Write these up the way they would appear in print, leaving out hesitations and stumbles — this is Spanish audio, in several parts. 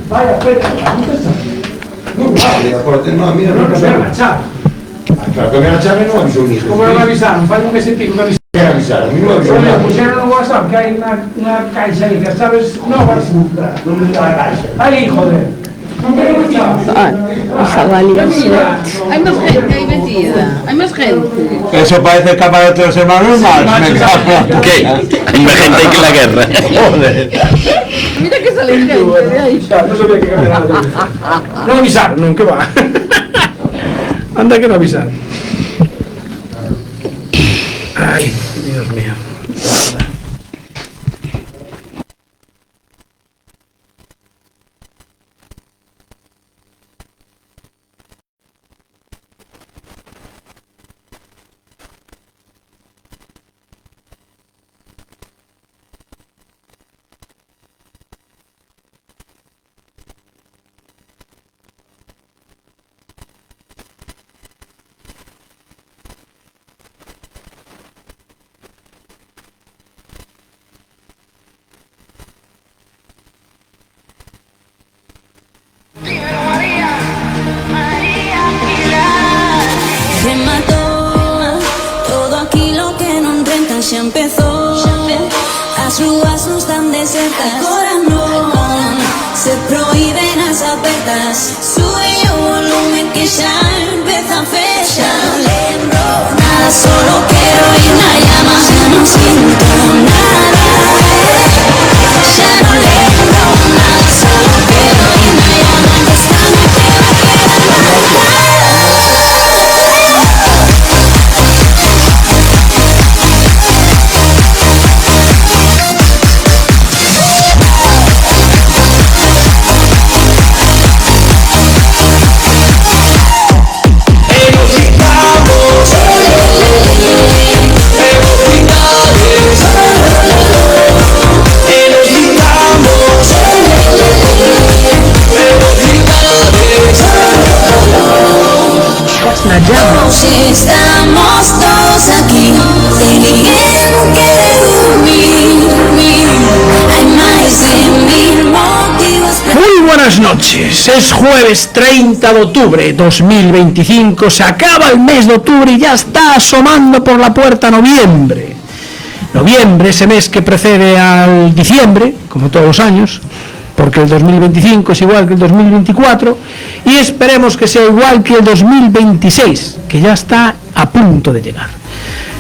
Vaya, espera, no, no, mira, no me agachar. Claro que me agacharme no avisó ni. ¿Cómo no me avisaron? Falta un mes y pico me avisaron. ¿Qué avisaron? A mí no me avisaron. Me pusieron en WhatsApp que hay una caixa ahí, que sabes, no vas a entrar. ¿Dónde está la caixa? Ahí, joder. Hay más gente ahí metida, hay más gente. Eso parece capa de 3 hermanos más. ¿Qué? Hay más gente que en la guerra. Joder. Mira que sale gente de ahí. No sabía que cambiar nada. No avisaron, no, ¿qué va? Anda que no avisaron. Ay, Dios mío. Ya empezó, as ruas non están desertas, agora non se prohíben as apertas, sube o volumen que xa empeza a festa. No lembro nada, solo quero ir na llama, xa non siento nada, xa non lembro nada, solo quero ir na llama, que esta noche va a quedar marcada. Si estamos todos aquí, y ninguém quiere dormir, hay más de 1000 motivos. Muy buenas noches, es jueves 30 de octubre 2025, se acaba el mes de octubre y ya está asomando por la puerta noviembre. Noviembre, ese mes que precede al diciembre, como todos los años, porque el 2025 es igual que el 2024 y esperemos que sea igual que el 2026, que ya está a punto de llegar.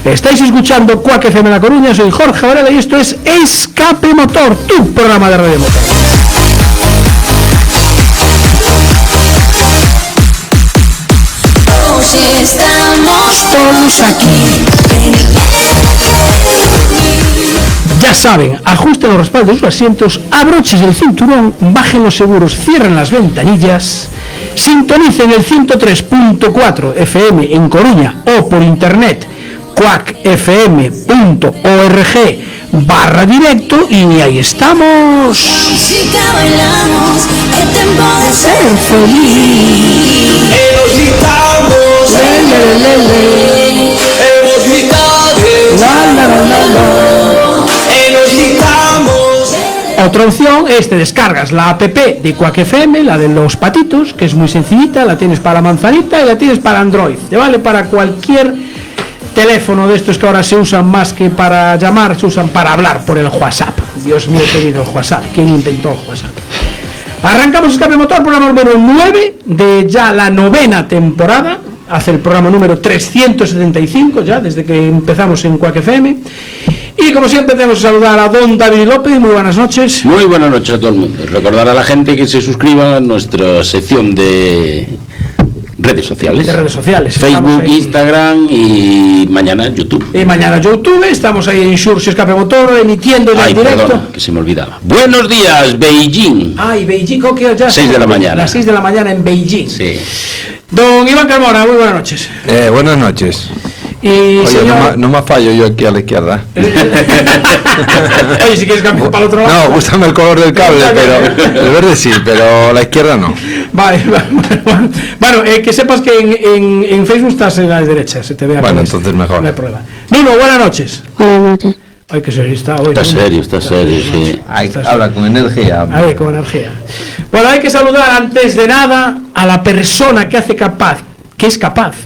Estáis escuchando Quack FM La Coruña, soy Jorge Varela y esto es Escape Motor, tu programa de radio motor. Estamos todos aquí. Ya saben, ajusten los respaldos de sus asientos, abrochen el cinturón, bajen los seguros, cierren las ventanillas, sintonicen el 103.4 FM en Coruña o por internet quackfm.org/directo y ahí estamos. Música bailamos, es tiempo de ser feliz. Hemos gritado, hemos gritado, hemos gritado. Otra opción es te descargas la app de Quack FM, la de los patitos, que es muy sencillita, la tienes para la manzanita y la tienes para Android. Te vale para cualquier teléfono de estos que ahora se usan más que para llamar, se usan para hablar por el WhatsApp. Dios mío, qué vino el WhatsApp. ¿Quién inventó el WhatsApp? Arrancamos Escape Motor, programa número 9 de ya la 9ª temporada. Hace el programa número 375 ya, desde que empezamos en Quack FM. Y como siempre tenemos que saludar a don David López. Muy buenas noches. Muy buenas noches a todo el mundo. Recordar a la gente que se suscriba a nuestra sección de redes sociales. Facebook, Instagram y mañana YouTube. Y mañana YouTube, estamos ahí en Sursi Escape Motor, emitiendo ya en directo. Perdona, que se me olvidaba. Buenos días, Beijing. Ay, Beijing, que ya 6 de la mañana. Las 6 de la mañana en Beijing. Sí. Don Iván Carmona, muy buenas noches. Buenas noches. Y oye, señor... no me fallo yo aquí a la izquierda. Oye, si quieres cambiar para el otro lado. No, gústame el color del cable, pero el verde sí, pero la izquierda no. Vale. Bueno, que sepas que en Facebook estás en la derecha, se te ve. Bueno, entonces mejor. No hay problema. Nuno, buenas noches. Buenas noches. Ay, que serio está hoy. Está serio, sí. Habla con energía. Ahí, con energía. Bueno, hay que saludar antes de nada a la persona que es capaz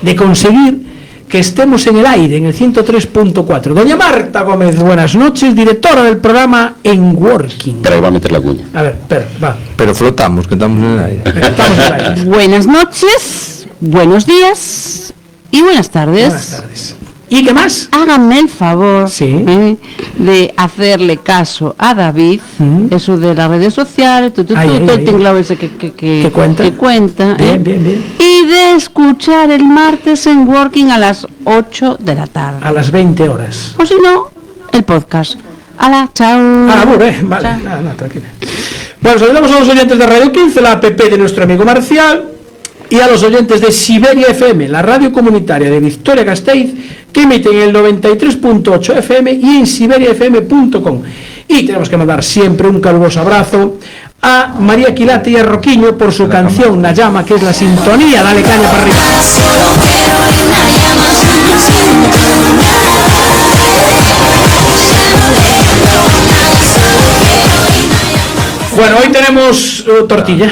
de conseguir que estemos en el aire, en el 103.4. Doña Marta Gómez, buenas noches, directora del programa En Working. Pero ahí va a meter la cuña. A ver, espera, va. Pero flotamos, que estamos en el aire. Estamos en el aire. Buenas noches, buenos días y buenas tardes. Buenas tardes. ¿Y qué más? Háganme el favor Sí. de hacerle caso a David, eso de las redes sociales, todo el tinglado ese que cuenta. Bien. Y de escuchar el martes en Working a las 8 de la tarde. A las 20 horas. O si no, el podcast. ¡Hala, chao! Vale, Chao. nada, tranquila. Bueno, saludamos a los oyentes de Radio 15, la app de nuestro amigo Marcial, y a los oyentes de Siberia FM, la radio comunitaria de Vitoria-Gasteiz, que emiten el 93.8 FM y en siberiafm.com. Y tenemos que mandar siempre un caluroso abrazo a María Quilate y a Roquiño por su canción La Llama, que es la sintonía. Dale caña para arriba. Bueno, hoy tenemos tortilla.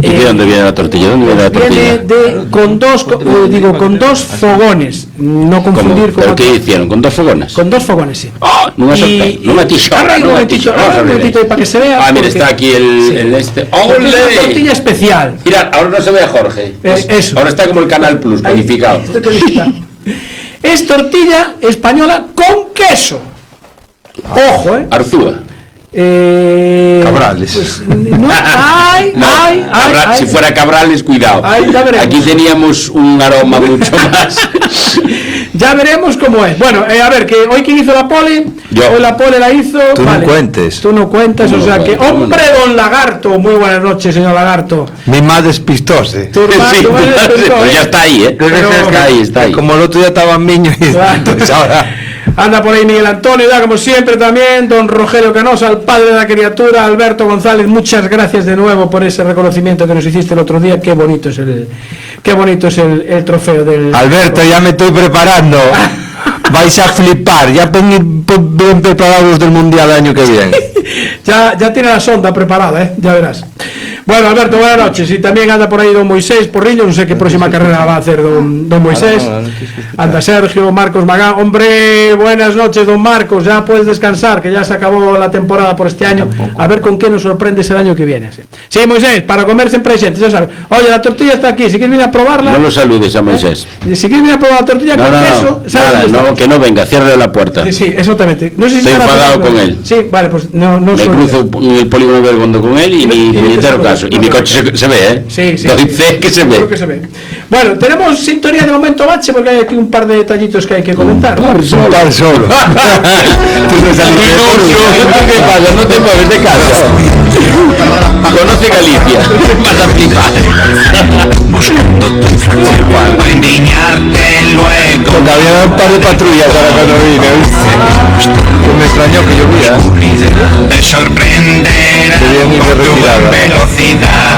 ¿Y de dónde viene la tortilla? Viene con dos fogones, no confundir con ¿Pero qué hicieron? ¿Con dos fogones? Con dos fogones, sí. No me un momentito para que se vea. Ah, mira, está aquí el este. Es una tortilla especial. Mira, ahora no se ve a Jorge. Eso. Ahora está como el Canal Plus, codificado. Es tortilla española con queso. Ojo, Arzúa. Cabrales. Pues, no, Si fuera Cabrales, cuidado. Aquí teníamos un aroma mucho más. Ya veremos cómo es. Bueno, a ver, que hoy quién hizo la pole. Yo. Hoy la pole la hizo. Tú no cuentes. Tú no cuentas, o sea que. ¡Hombre, don Lagarto! Muy buenas noches, señor Lagarto. Mi madre es pistose. Tu madre es pistose, Pues ya está ahí, Está ahí. Como el otro día estaba en Miño y entonces ahora... Anda por ahí Miguel Antonio, ya como siempre también, don Rogelio Canosa, el padre de la criatura, Alberto González, muchas gracias de nuevo por ese reconocimiento que nos hiciste el otro día. Qué bonito es el trofeo del... Alberto, ya me estoy preparando. Vais a flipar, ya bien preparados del Mundial el año que viene. ya tiene la sonda preparada, ya verás. Bueno, Alberto, buenas noches. Y también anda por ahí don Moisés Porrillo, no sé qué próxima carrera va a hacer don Moisés. Anda Sergio, Marcos Magán. Hombre, buenas noches, don Marcos. Ya puedes descansar, que ya se acabó la temporada por este año. A ver con qué nos sorprendes el año que viene. Sí, Moisés, para comer siempre presentes, ya sabes. Oye, la tortilla está aquí, si quieres venir a probarla. No lo saludes a Moisés. Si quieres venir a probar la tortilla con queso, no, que no venga, cierre la puerta. Sí, exactamente. No sé si estoy enfadado con él. Sí, vale, pues no. Me cruzo en el polígono del Bondo con él y ni entero caso. Y mi coche se ve, Sí. Dice que se ve. Creo que se ve. Bueno, tenemos sintonía de momento bache porque hay aquí un par de detallitos que hay que comentar. Tan solo. ¿Qué pasa? No te mueves de casa. Conoce Galicia. Vas a flipar. Porque había un par de patrullas ahora cuando vine, ¿viste? Que me extrañó que llovía. Te sorprenderá por tu velocidad.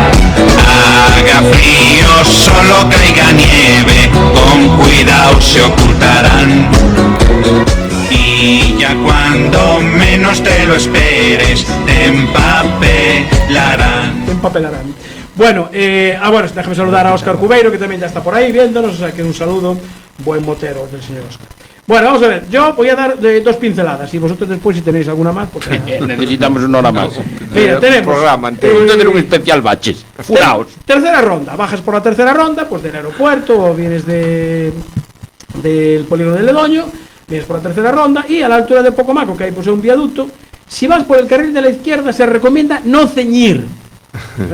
Haga frío, solo caiga nieve, con cuidado se ocultarán. Y ya cuando menos te lo esperes, te empapelarán. Bueno, déjame saludar a Óscar Cubeiro, que también ya está por ahí viéndonos, o sea que un saludo, buen motero del señor Óscar. Bueno, vamos a ver, yo voy a dar dos pinceladas y vosotros después si tenéis alguna más, porque... Necesitamos una hora más. Mira, tenemos... Vamos a tener un especial baches. Furaos. Tercera ronda, bajas por la tercera ronda, pues del aeropuerto o vienes del polígono de Ledoño, vienes por la tercera ronda y a la altura de Pocomaco, que hay pues un viaducto, si vas por el carril de la izquierda se recomienda no ceñir.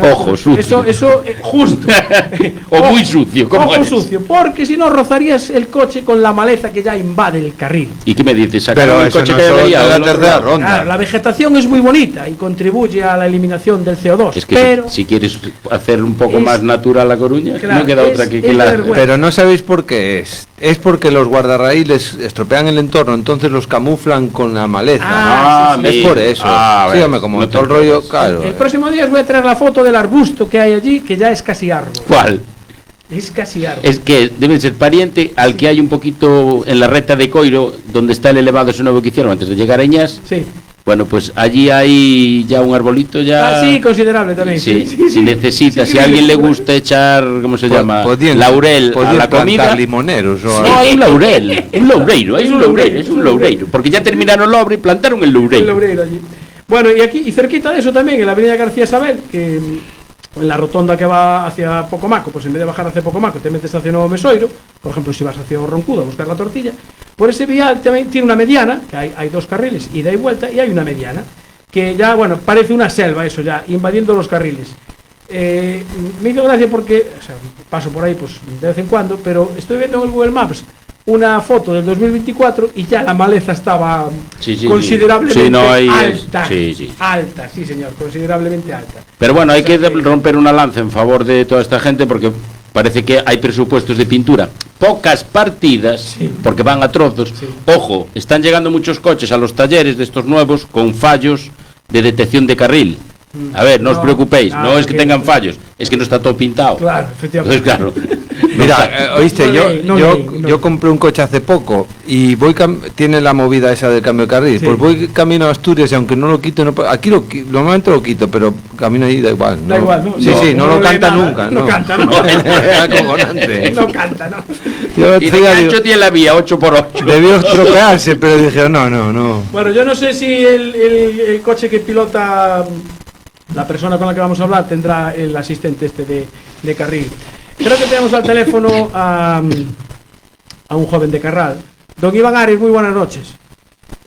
Ojo sucio. Eso justo. O muy sucio, como ojo sucio, porque si no rozarías el coche con la maleza que ya invade el carril. ¿Y qué me dices? Pero el eso coche no que solo debería la tercera ronda. Claro, la vegetación es muy bonita y contribuye a la eliminación del CO2. Es que pero si quieres hacer un poco más natural La Coruña, claro, no queda otra que es la... vergüenza. Pero no sabéis por qué es. Es porque los guardarraíles estropean el entorno, entonces los camuflan con la maleza. Es por eso. Sígame, como no todo el rollo, claro. El próximo día os voy a traer la foto del arbusto que hay allí, que ya es casi árbol. ¿Cuál? Es casi árbol. Es que deben ser pariente al que hay un poquito en la recta de Coiro, donde está el elevado ese nuevo que hicieron antes de llegar a Eñás. Sí. Bueno, pues allí hay ya un arbolito ya... Sí, considerable también. Sí, si necesita, si a alguien le gusta echar, ¿cómo se llama? Laurel a la comida... limoneros o no, un laurel, un loureiro, es un loureiro, porque ya terminaron la obra y plantaron el loureiro. El loureiro allí. Bueno, y aquí, y cerquita de eso también, en la avenida García Isabel, que en la rotonda que va hacia Pocomaco, pues en vez de bajar hacia Pocomaco, te metes hacia Nuevo Mesoiro, por ejemplo, si vas hacia Roncudo a buscar la tortilla, por ese vial también tiene una mediana, que hay 2 carriles, ida y vuelta, y hay una mediana, que ya, bueno, parece una selva eso ya, invadiendo los carriles. Me hizo gracia porque, o sea, paso por ahí pues de vez en cuando, pero estoy viendo en el Google Maps una foto del 2024 y ya la maleza estaba considerablemente alta. Alta, sí señor, considerablemente alta. Pero bueno, hay que romper una lanza en favor de toda esta gente porque parece que hay presupuestos de pintura, pocas partidas, porque van a trozos. Ojo, están llegando muchos coches a los talleres de estos nuevos con fallos de detección de carril. A ver, no os preocupéis, no es que tengan fallos, es que no está todo pintado. Claro, efectivamente. Entonces, claro. Mira, oíste, yo compré un coche hace poco y voy tiene la movida esa del cambio de carril, pues voy camino a Asturias y aunque no lo quito, aquí normalmente lo quito, pero camino ahí da igual. Da igual, ¿no? No lo canta nunca. No canta, ¿no? Acojonante. No canta, ¿no? Y de ancho tiene la vía 8x8. Debió estropearse, pero dije, no. Bueno, yo no sé si el coche que pilota la persona con la que vamos a hablar tendrá el asistente este de carril. Creo que tenemos al teléfono a un joven de Carral. Don Iván Ares, muy buenas noches.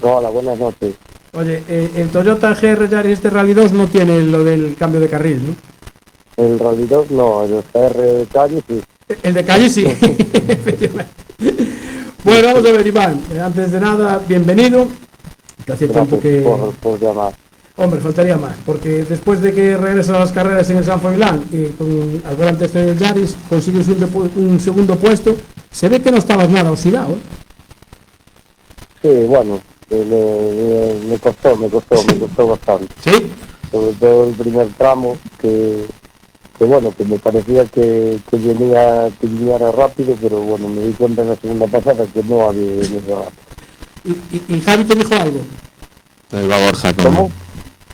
Hola, buenas noches. Oye, el Toyota GR Yaris este Rally 2 no tiene lo del cambio de carril, ¿no? El Rally 2 no, el GR de calle sí. El de calle sí. Bueno, vamos a ver, Iván. Antes de nada, bienvenido. Que hace tanto que... por llamar. Hombre, faltaría más, porque después de que regresas a las carreras en el San Froilán y con al volante este del Yaris consigues un segundo puesto, se ve que no estabas nada oxidado, ¿eh? Sí, bueno, me costó bastante. ¿Sí? Sobre todo el primer tramo, que me parecía que viniera rápido, pero bueno, me di cuenta en la segunda pasada que no había venido rápido. ¿Y Javi te dijo algo? Iba Borja. ¿Cómo?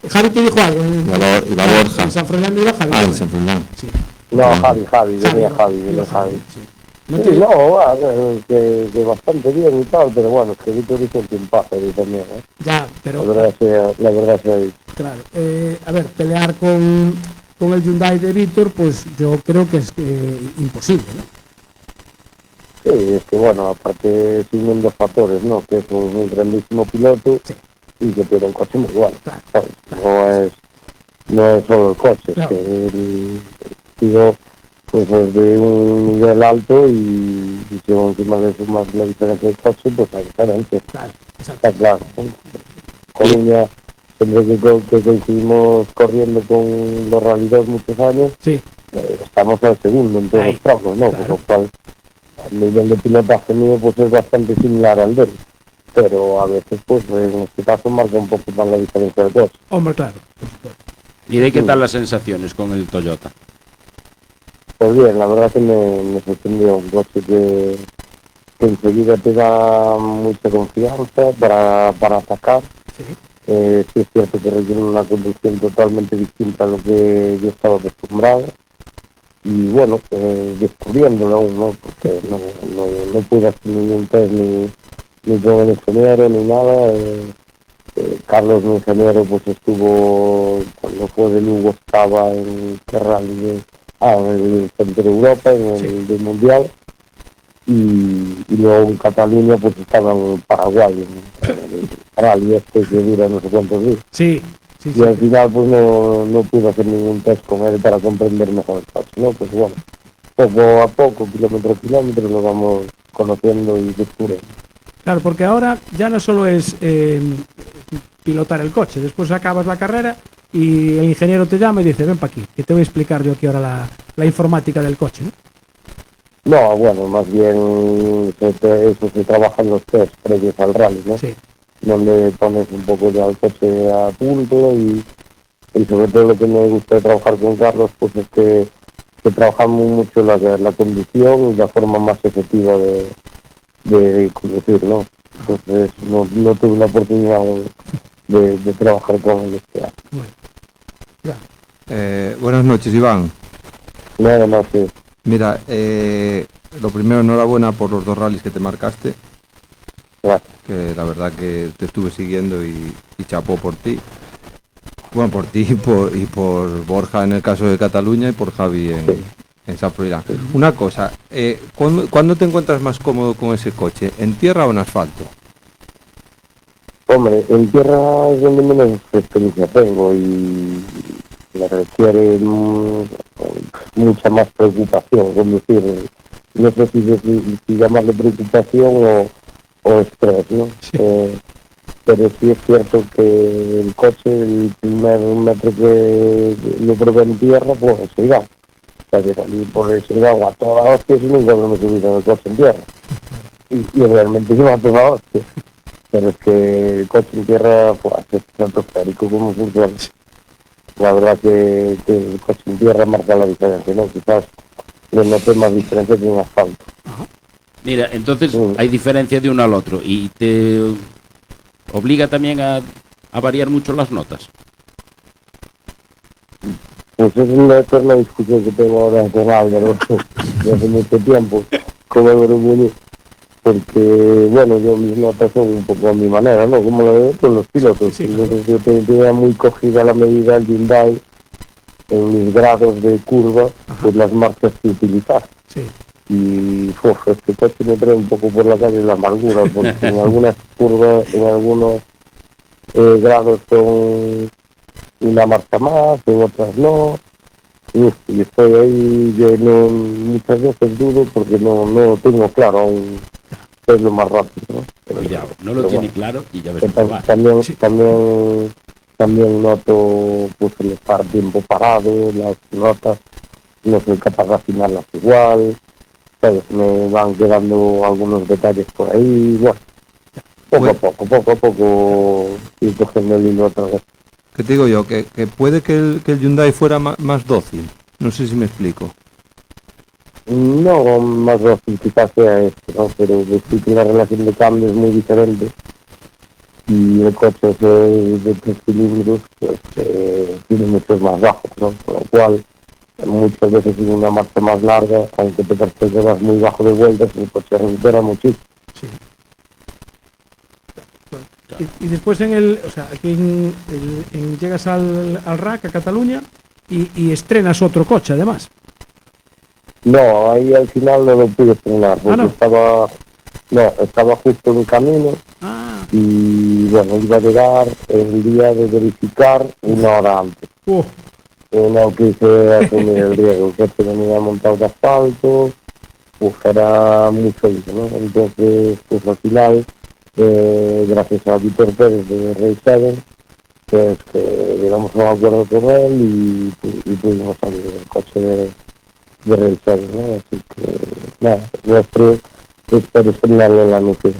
Javi te dijo algo. Iba Borja. En San Froilán iba Javi. En San Froilán. Sí. No, Javi, venía Javi. Sí. Que bastante bien y tal, pero bueno, es que Víctor hizo el timpazo también, ¿eh? Ya, pero... La verdad sea ahí. Claro, a ver, pelear con el Hyundai de Víctor, pues yo creo que es imposible, ¿no? Sí, es que bueno, aparte siguen dos factores, ¿no? Que es un grandísimo piloto y que tiene un coche muy bueno, claro. No es solo el coche, claro. Que el tío pues es de un nivel alto y si encima de eso más la diferencia del coche, pues hay diferencia. Claro, está claro. Coruña, siempre que coincidimos corriendo con los Rally 2 muchos años, estamos al segundo en todos los tramos, ¿no? Claro. Por lo cual el nivel de pilotaje mío pues es bastante similar al de él, pero a veces pues en este caso marca un poco más la diferencia del coche. Hombre, claro. ¿Y de qué tal las sensaciones con el Toyota? Pues bien, la verdad que me sorprendió, un coche que enseguida te da mucha confianza para atacar. Sí es cierto que requiere una conducción totalmente distinta a lo que yo estaba acostumbrado. Y bueno, descubriéndolo aún, ¿no? Porque no pude hacer ningún test ni con el ingeniero ni nada. Carlos, mi ingeniero, pues estuvo, cuando fue de Lugo, estaba en Rally en el Centro de Europa, en el del Mundial, y luego en Cataluña pues estaba en Paraguay, en el Rally que dura no sé cuántos días. Sí. Y al final pues no pude hacer ningún test con él para comprender mejor el coche, ¿no? Pues bueno, poco a poco, kilómetro a kilómetro, lo vamos conociendo y descubriendo. Claro, porque ahora ya no solo es pilotar el coche, después acabas la carrera y el ingeniero te llama y dice, ven para aquí, que te voy a explicar yo aquí ahora la informática del coche, ¿no? No, bueno, más bien eso se trabaja en los test previos al rally, ¿no? Sí. Donde pones un poco ya el coche a punto y sobre todo lo que me gusta de trabajar con Carlos pues es que que trabajamos mucho la conducción y la forma más efectiva de conducir, ¿no? Entonces no tuve la oportunidad de trabajar con él este año. Buenas noches, Iván. No, sí. Mira, lo primero, enhorabuena por los 2 rallies que te marcaste. Gracias. Que la verdad que te estuve siguiendo y chapó por ti. Bueno, por ti y por Borja en el caso de Cataluña y por Javi en San Froilán. Una cosa, ¿cuándo te encuentras más cómodo con ese coche? ¿En tierra o en asfalto? Hombre, en tierra es donde menos experiencia tengo y me requiere mucha más preocupación, conducir. No sé si llamarle preocupación o estrés, ¿no? Sí. Pero sí es cierto que el coche, el primer metro que lo probé en tierra, pues se iba. O sea, que salí por ese agua a toda hostia y nunca me subí en el coche en tierra. Y realmente iba a toda hostia. Pero es que el coche en tierra, pues, es tanto férico como funciona. La verdad que el coche en tierra marca la diferencia, ¿no? Quizás le noté más diferencia que en asfalto. Mira, entonces hay diferencia de uno al otro y te obliga también a variar mucho las notas. Pues es una eterna discusión que tengo ahora con Álvaro desde hace mucho tiempo, con Álvaro Muñoz, porque, bueno, yo mis notas son un poco a mi manera, ¿no? Como lo veo con los pilotos. Sí, entonces yo tenía muy cogida la medida del Hyundai en mis grados de curva, pues las marcas que utilizar. Sí. Y este coche me trae un poco por la calle la amargura, porque en algunas curvas, en algunos grados son una marcha más, en otras no. Y estoy ahí, yo muchas veces dudo porque no lo tengo claro aún, es lo más rápido, ¿no? Pero no lo tiene claro y ya ves. También noto pues el estar tiempo parado, las notas, no soy capaz de afinarlas igual, ¿sabes? Me van quedando algunos detalles por ahí, bueno, poco a poco ir cogiendo el hilo otra vez. ¿Qué te digo yo? Que puede que el Hyundai fuera más dócil, no sé si me explico. No, más dócil quizás sea esto, ¿no? Pero sí que la relación de cambio es muy diferente y el coche de 3 cilindros pues, tiene muchos más bajos, ¿no? Con lo cual muchas veces en una marcha más larga, aunque te percibas muy bajo de vueltas, el coche recupera muchísimo. Sí. Y después aquí llegas al RAC, a Cataluña, y estrenas otro coche además. No, ahí al final no lo pude estrenar, porque estaba justo en camino y bueno, iba a llegar el día de verificar 1 hora antes. No quise asumir el riesgo, que tenía montado de asfalto, pues era muy feliz, ¿no? Entonces, pues al final, gracias a Víctor Pérez de Race 7, pues que llegamos a un acuerdo con él y pudimos salir del coche de Race 7, ¿no? Así que, nada, nuestro es para estrenarlo en la noche.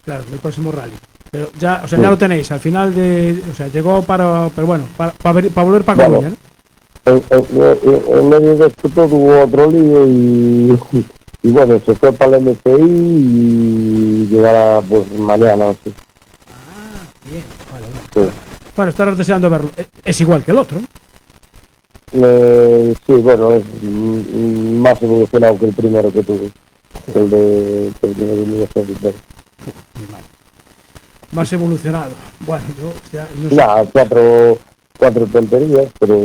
Claro, el próximo rally. Pero ya, ya lo tenéis, al final llegó para volver para Colombia, ¿no? En medio de esto todo hubo otro lío y bueno, se fue para el MCI y llegará pues mañana. ¿Sí? Bien, vale. Sí. Bueno, estarás deseando verlo. Es igual que el otro, ¿no? Sí, bueno, es más evolucionado que el primero que tuve. El de 1973. Más evolucionado. Bueno, yo ya no sé. Nada, cuatro tonterías, pero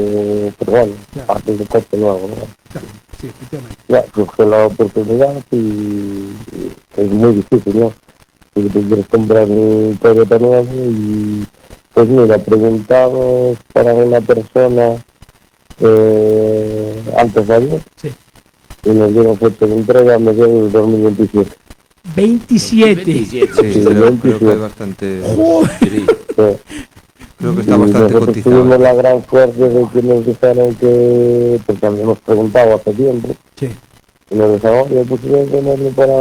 bueno, parte del coche nuevo, ¿no? Claro, sí, efectivamente. Ya, surgió la oportunidad y es muy difícil, ¿no? Si te quieres comprar un Toyota nuevo y pues mira, preguntamos para una persona antes de ayer y nos dieron fecha de entrega a mediados del 2027. 27. Sí, creo que es bastante... Creo que está bastante cotizado. Tuvimos la gran suerte de que nos dijeron que, porque habíamos preguntado hace tiempo, y nos dijeron, oye, pues voy a tenerlo para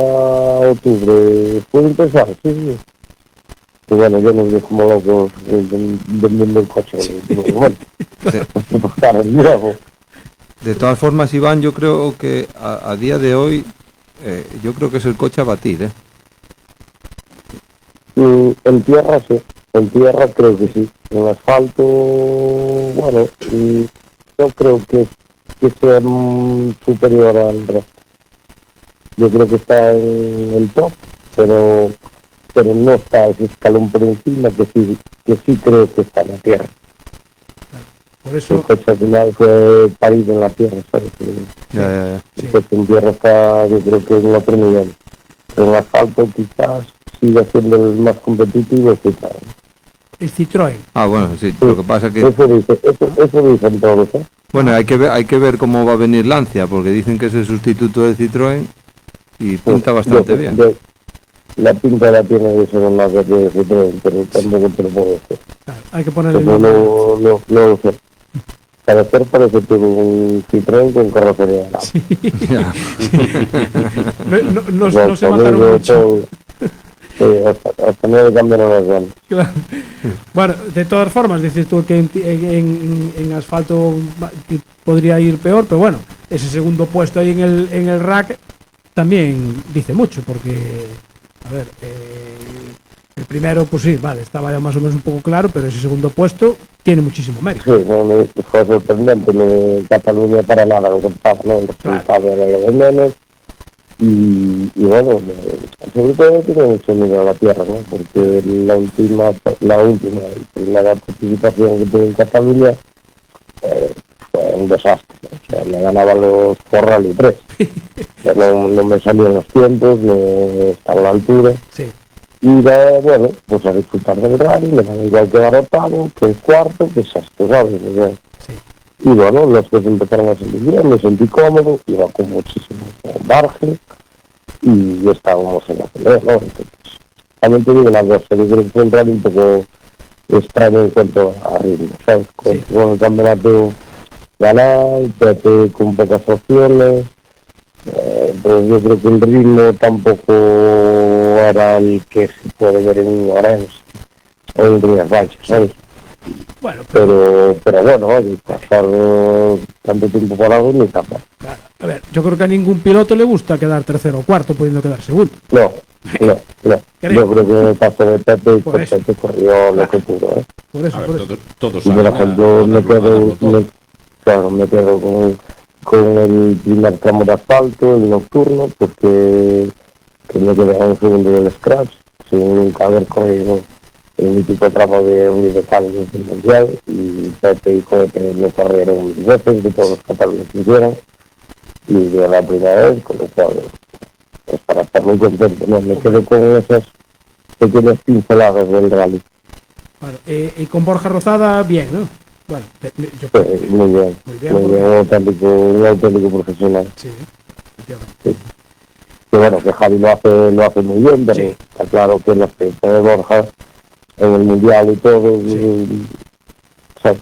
octubre, ¿puedo empezar? Sí. Y bueno, yo nos vi como locos vendiendo el coche. Digo, bueno, pues el nuevo. De todas formas, Iván, yo creo que a día de hoy, yo creo que es el coche a batir, En tierra sí, en tierra creo que sí. En asfalto, bueno, yo creo que sea superior al resto. Yo creo que está en el top, pero no está ese escalón por encima que sí creo que está en la tierra. Por eso... El coche al final fue parido en la tierra, ¿sabes? El coche en tierra está, yo creo que en otro nivel. Pero en asfalto quizás sigue siendo el más competitivo, quizás. El Citroën. Bueno, sí, lo que pasa que... Eso dicen todos, ¿eh? Bueno, hay que ver cómo va a venir Lancia, porque dicen que es el sustituto del Citroën y pinta bastante bien. La pinta la tiene de segunda que de Citroën, pero tampoco te lo puedo decir. Claro, hay que ponerle... No lo sé. Para hacer parece que un Citroën con carrocería. Sí. no se mataron mucho. Hasta no le cambiaron las ganas. Claro. Bueno, de todas formas, dices tú que en asfalto podría ir peor, pero bueno, ese segundo puesto ahí en el rack también dice mucho, porque, a ver, el primero, pues sí, vale, estaba ya más o menos un poco claro, pero ese segundo puesto tiene muchísimo mérito. Sí, fue sorprendente, Cataluña para nada lo contaba, ¿no? El resultado era lo de menos. Y bueno, sobre todo tiene mucho miedo a la tierra, ¿no? Porque la última primera participación que tuve en Cataluña fue un desastre, ¿no? O sea, me ganaba los por Rally 3. O sea, no me salían los tiempos, no estaba a la altura. Sí. Y bueno, pues a disfrutar del rally, me dan igual quedar octavo, que el cuarto, que sexto, ¿sabes? O sea, sí. Y bueno, los que empezaron a sentir bien, me sentí cómodo, iba con muchísimo margen y estábamos en la pelea, ¿no? Entonces, también te digo las dos, yo creo que fue un rally un poco extraño en cuanto a ritmo, ¿sabes? Con el campeonato ganado, Pepe con pocas opciones, pero yo creo que el ritmo tampoco era el que se puede ver en Orense o en Rías Baixas, ¿sabes? Bueno, pero bueno, pasar tanto tiempo parado ni tapar. Claro. A ver, yo creo que a ningún piloto le gusta quedar tercero o cuarto pudiendo quedar segundo. No. Yo creo que en el caso de Pepe, Pepe corrió lo que pudo, ¿eh? Por eso. Todos y por ejemplo, me quedo con el primer tramo de asfalto, el nocturno, porque me quedé en segundo del scratch, sin nunca haber corrido el mítico tramo de universal del mundial, y Pepe y Coete lo corrieron veces de todos los catálogos que hicieron, y de la primera vez, con lo cual es para estar muy contento, ¿no? Me quedo con esas pequeñas pinceladas del rally. Bueno, y con Borja Rozada, bien, ¿no? Bueno, muy bien, un auténtico profesional. Sí. Que bueno, que Javi lo hace muy bien, pero está claro que la experiencia de Borja en el mundial y todo, ¿sabes?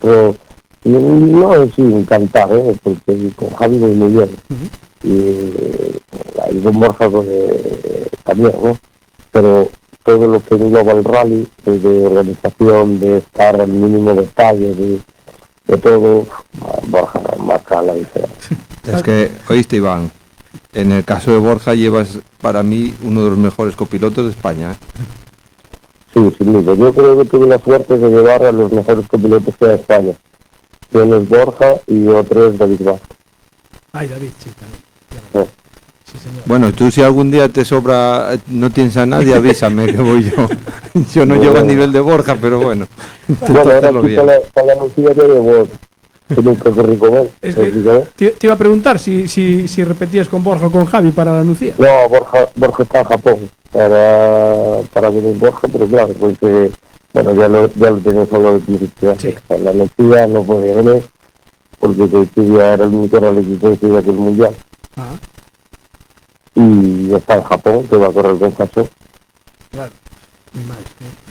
Pero no es encantar, porque con Javi voy muy bien. Y con Borja también, ¿no? Pero todo lo que engloba el rally, de organización, de estar al mínimo detalle, de todo, Borja marca la diferencia. Es que, oíste, Iván, en el caso de Borja llevas para mí uno de los mejores copilotos de España, ¿eh? Sí, sin duda. Yo creo que tuve la suerte de llevar a los mejores copilotos que hay en España. Uno es Borja y otro es David Vázquez. Ay, David, sí, también. Sí, señor. Bueno, tú si algún día te sobra, no tienes a nadie, avísame que voy yo. Yo no llego a nivel de Borja, pero bueno. Bueno, ahora sí para la Lucía ya llevo nunca corrí con él. Es que te iba a preguntar si repetías con Borja o con Javi para la Nucía. No, Borja está en Japón para venir Borja, pero claro, porque bueno, ya lo tenía solo de principio. Sí. En la Nucía no podía venir porque coincidía, era el único rally que coincidía con el mundial. Ah. Y está en Japón, que va a correr con Caso. Claro.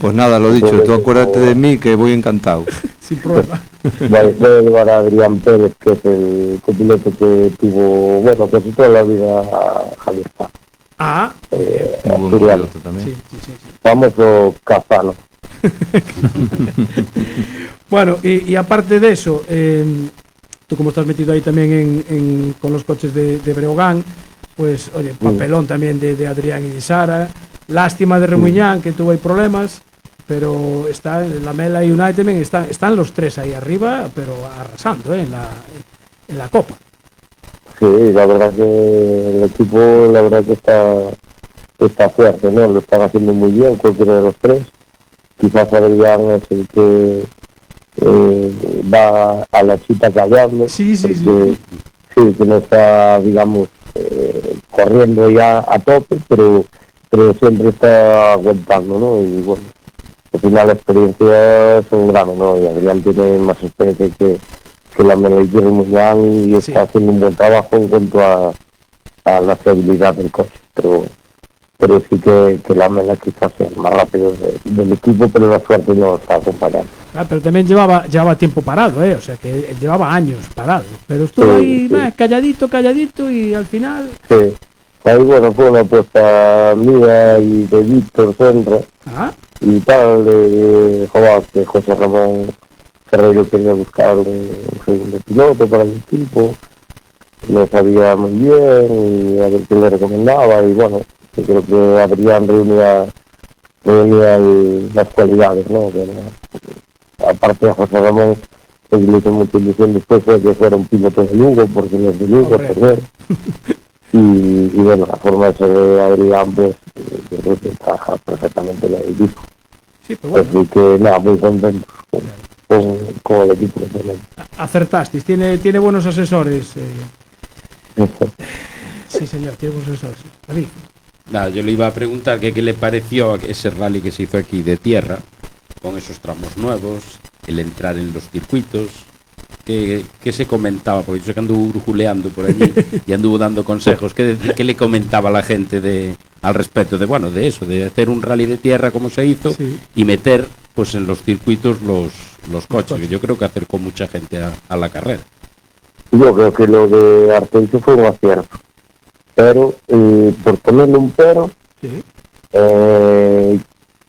Pues nada, lo dicho, tú acuérdate de mí que voy encantado. Sin problema. Voy a llevar a Adrián Pérez, que es el copiloto que tuvo, bueno, casi toda la vida a Javier Paz. Ah, muy buen piloto también. Sí. Famoso Cazano. Bueno, y aparte de eso, tú como estás metido ahí también con los coches de Breogán, pues, oye, papelón también de Adrián y de Sara. Lástima de Remuñán, que tuvo ahí problemas, pero está en la Mela y United también están los tres ahí arriba, pero arrasando en la Copa. Sí, la verdad que el equipo, la verdad que está fuerte, ¿no? Lo están haciendo muy bien, cualquiera de los tres. Quizás Adrián es el que va a la chita callando. Sí. Sí, que no está, digamos, corriendo ya a tope, pero siempre está aguantando, ¿no? Y bueno, al final la experiencia es un grano, ¿no? Y Adrián tiene más experiencia que la Melilla Mundial y está haciendo un buen trabajo en cuanto a la fiabilidad del coche, pero sí que la Mela quizás sea más rápido del equipo, pero la suerte no está acompañando. Pero también llevaba tiempo parado, o sea que llevaba años parado, pero estuvo ahí calladito y al final... Sí, ahí bueno, fue una apuesta mía y de Víctor Senra y tal, que José Ramón Ferreiro quería buscar un segundo piloto para el equipo, lo sabía muy bien y a ver qué le recomendaba, y bueno, yo creo que Adrián reunía las cualidades, ¿no? Aparte de José Ramón, pues le hizo mucha ilusión después de que fuera un piloto de Lugo, porque no es de Lugo, primero. Y bueno, la forma de ser de Adrián, pues yo creo que trabaja perfectamente en el equipo. Sí, pues bueno. Así que nada, muy contento con el equipo. Acertasteis, tiene buenos asesores. Sí, señor, tiene buenos asesores. David. Nada, yo le iba a preguntar qué le pareció ese rally que se hizo aquí de tierra, con esos tramos nuevos, el entrar en los circuitos, que se comentaba, porque yo sé que anduvo brujuleando por allí y anduvo dando consejos, ¿qué le comentaba la gente al respecto de eso, de hacer un rally de tierra como se hizo y meter pues en los circuitos los coches, que yo creo que acercó mucha gente a la carrera? Yo creo que lo de Arteiso fue un acierto, pero por ponerle un pero,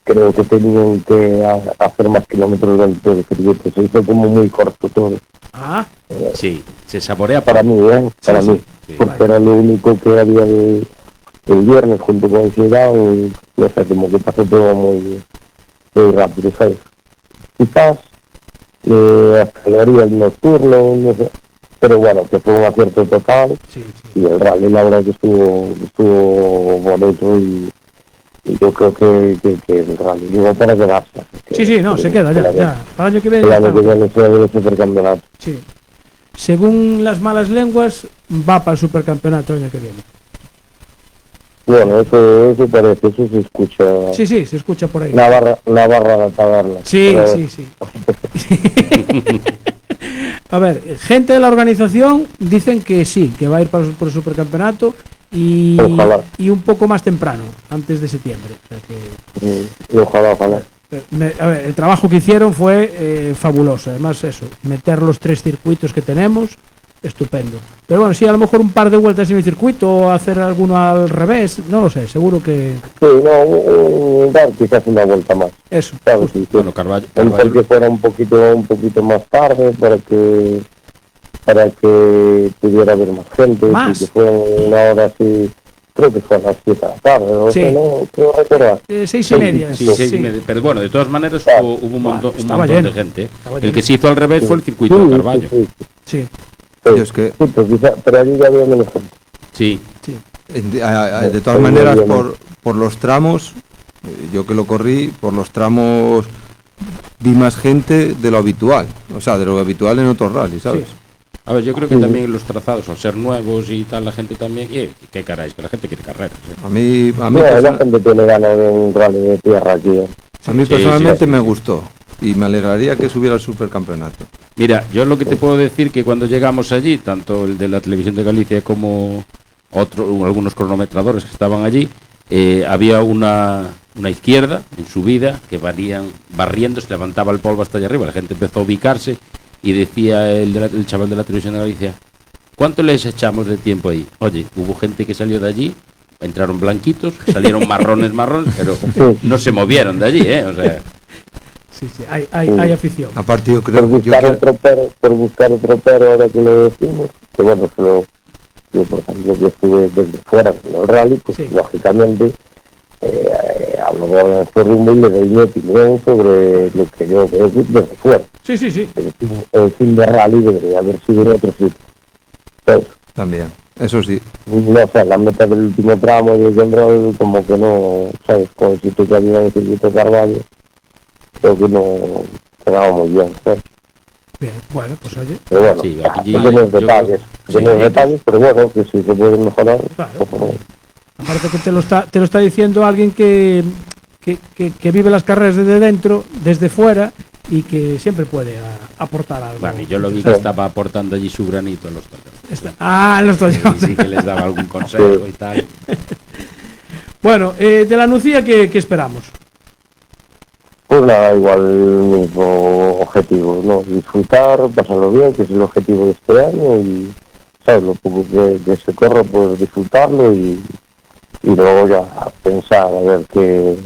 creo que tenían que hacer más kilómetros dentro del circuito, se hizo como muy corto todo. Sí, se saborea para mí, para mí, porque era lo único que había el viernes junto con el Ciudad, y no sé, como que pasó todo muy rápido, ¿sabes? Quizás aceleraría el nocturno, no sé, pero bueno, que fue un acierto total, y el rally la verdad que estuvo bonito, y yo creo que el rally llegó para quedarse. Se queda ya. Para el año que viene. El año que viene se ve el supercampeonato. Sí. Según las malas lenguas, va para el supercampeonato el año que viene. Bueno, eso parece, eso se escucha. Sí, se escucha por ahí. Navarra de Taberna. Sí. A ver, gente de la organización dicen que sí, que va a ir por el supercampeonato y un poco más temprano, antes de septiembre. O sea que... Ojalá. A ver, el trabajo que hicieron fue fabuloso. Además, eso, meter los 3 circuitos que tenemos, estupendo. Pero bueno, sí, a lo mejor un par de vueltas en el circuito o hacer alguno al revés, no lo sé, seguro que... Sí, dar quizás una vuelta más. Eso. Claro, sí. Bueno, Carballo. Que fuera un poquito más tarde para que pudiera haber más gente. ¿Más? Que fuera una hora así, creo que fue a las 7 de la tarde, ¿no? Sí. No creo recordar. 6:30. Sí, 6:30. Pero bueno, de todas maneras hubo un montón de gente. El que se hizo al revés fue el circuito de Carballo. Sí. Pero allí ya había menos gente. Sí. De todas maneras, por los tramos, yo que lo corrí, por los tramos vi más gente de lo habitual, en otros rallies, ¿sabes? Sí. A ver, yo creo que también los trazados, al ser nuevos y tal, la gente también... ¿Qué caray? Que la gente quiere carreras. A mí la gente tiene ganas de un rally de tierra aquí. A mí personalmente me gustó y me alegraría que subiera al supercampeonato. Mira, yo lo que te puedo decir que cuando llegamos allí, tanto el de la Televisión de Galicia como algunos cronometradores que estaban allí, había una izquierda en subida que barriendo, se levantaba el polvo hasta allá arriba, la gente empezó a ubicarse y decía el chaval de la Televisión de Galicia, ¿cuánto les echamos de tiempo ahí? Oye, hubo gente que salió de allí, entraron blanquitos, salieron marrones, pero no se movieron de allí, o sea... Sí, hay afición. Aparte yo creo por buscar otro pero ahora que lo decimos, que bueno, yo por ejemplo que estuve desde fuera en el rally, pues lógicamente hablo de este rumbo y le doy mi opinión sobre lo que yo veo desde fuera. Sí. El fin de rally debería haber sido en otro sitio. Pero, también, eso sí. No sé, la meta del último tramo de Kendall como que no, ¿sabes? Con el sitio que había en el circuito Carvalho, creo que no quedaba muy bien, ¿sabes? Bien, bueno, pues oye. Pero bueno, sí, aquí pequeños detalles, pero bueno, que sí se pueden mejorar. Claro. Aparte que te lo está diciendo alguien que vive las carreras desde dentro, desde fuera, y que siempre puede aportar algo. Bueno, yo lo vi que estaba aportando allí su granito en los Toyota. En los Toyota. Sí, que les daba algún consejo y tal. Bueno, de la Nucía, ¿qué esperamos? Pues nada, igual el mismo objetivo, ¿no? Disfrutar, pasarlo bien, que es el objetivo de este año, y, ¿sabes? Lo poco que se corre, pues disfrutarlo y luego ya pensar a ver qué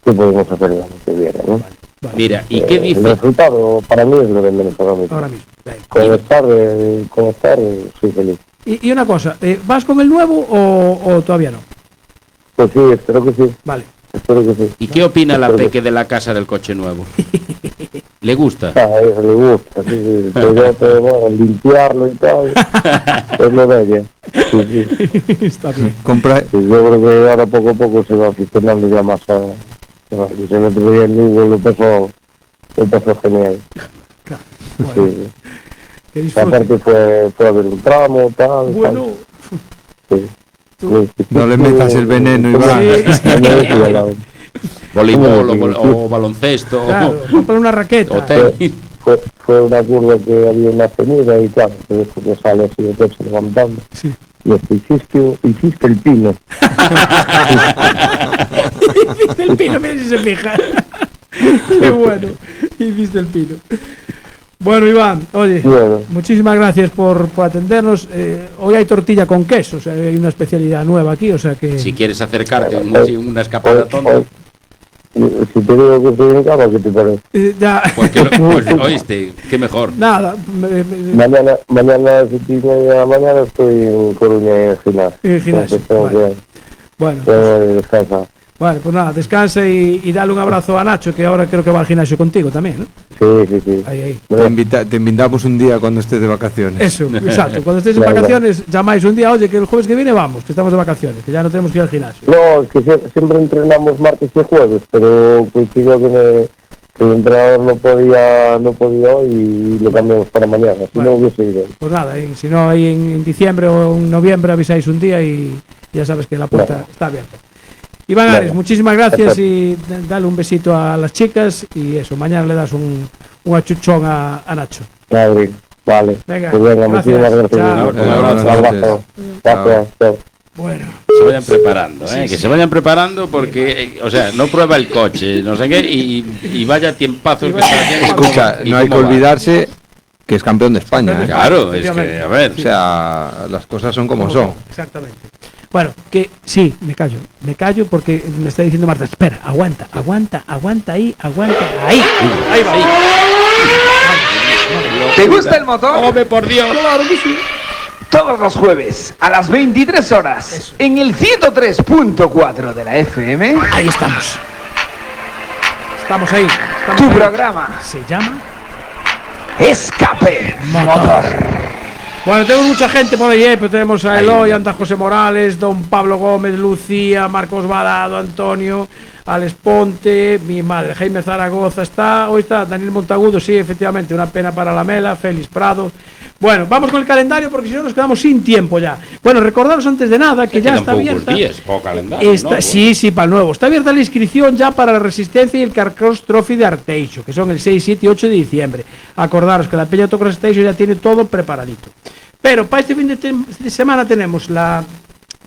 podemos hacer el año que viene, ¿no? Vale. Mira, ¿y qué dice? El resultado para mí es lo de menos ahora mismo. Con estar soy feliz. Y una cosa, ¿vas con el nuevo o todavía no? Pues sí, espero que sí. Vale. Espero que sí. ¿Y qué opina la Peque de la casa del coche nuevo? ¿Le gusta? Eso le gusta, sí. Bueno, limpiarlo y tal. Es lo de ella. Sí. Está bien. Sí, yo creo que ahora poco a poco se va aficionando ya más a... Se me traía el Lugo, lo pasó genial. Claro. Bueno, sí. Aparte fue a ver un tramo, tal. Bueno. Sí. No le metas el veneno, Iván. Voleibol o baloncesto. Claro, comprar una raqueta. O tenis. Fue una curva que había una avenida y claro, que después que sale así de coche levantando. Sí. Y hiciste el pino. Hiciste el pino, mira si se fija. Qué bueno, hiciste el pino. Bueno, Iván, oye, muchísimas gracias por atendernos. Hoy hay tortilla con queso, o sea, hay una especialidad nueva aquí, o sea que... Si quieres acercarte una escapada tonta. Si te digo que estoy en cama, ¿qué te parece? Ya. Pues, oíste, qué mejor. Nada. Mañana a las 7:30 de la mañana estoy en Coruña en el gimnasio. Bueno. Bueno, pues nada, descansa y dale un abrazo a Nacho, que ahora creo que va al gimnasio contigo también, ¿no? Sí. Ahí. Te invitamos un día cuando estés de vacaciones. Eso, exacto. Cuando estés de vacaciones, llamáis un día, oye, que el jueves que viene vamos, que estamos de vacaciones, que ya no tenemos que ir al gimnasio. No, es que siempre entrenamos martes y jueves, pero coincidió que el entrenador no podía hoy y lo cambiamos para mañana, si no hubiese ido. Pues nada, si no, ahí en diciembre o en noviembre avisáis un día y ya sabes que la puerta está abierta. Iván Ares, muchísimas gracias y dale un besito a las chicas y eso, mañana le das un achuchón a Nacho. Vale. Venga, pues venga, muchísimas gracias. Un abrazo. Gracias. Bueno. Se vayan preparando, que se vayan preparando porque, o sea, no prueba el coche, no sé qué, y vaya tiempazos que está haciendo. Escucha, no hay que olvidarse que es campeón de España. Claro, es que, a ver. O sea, las cosas son como son. Exactamente. Bueno, que sí, me callo porque me está diciendo Marta, espera, aguanta ahí. Ahí va. ¿Te gusta el motor? ¡Hombre, por Dios! Claro que sí. Todos los jueves a las 23 horas eso. En el 103.4 de la FM. Ahí estamos. Estamos ahí. Tu programa se llama Escape Motor. Bueno, tenemos mucha gente por ahí, pero tenemos a Eloy, anda José Morales, don Pablo Gómez, Lucía, Marcos Balado, Antonio, Alex Ponte, mi madre, Jaime Zaragoza hoy está Daniel Montagudo, sí, efectivamente, una pena para la Mela, Félix Prado. Bueno, vamos con el calendario porque si no nos quedamos sin tiempo ya. Bueno, recordaros antes de nada que ya está abierta. Sí, para el nuevo. Está abierta la inscripción ya para la Resistencia y el Carcross Trophy de Arteixo, que son el 6, 7 y 8 de diciembre. Acordaros que la Peña Autocross Arteixo ya tiene todo preparadito. Pero para este fin de semana tenemos la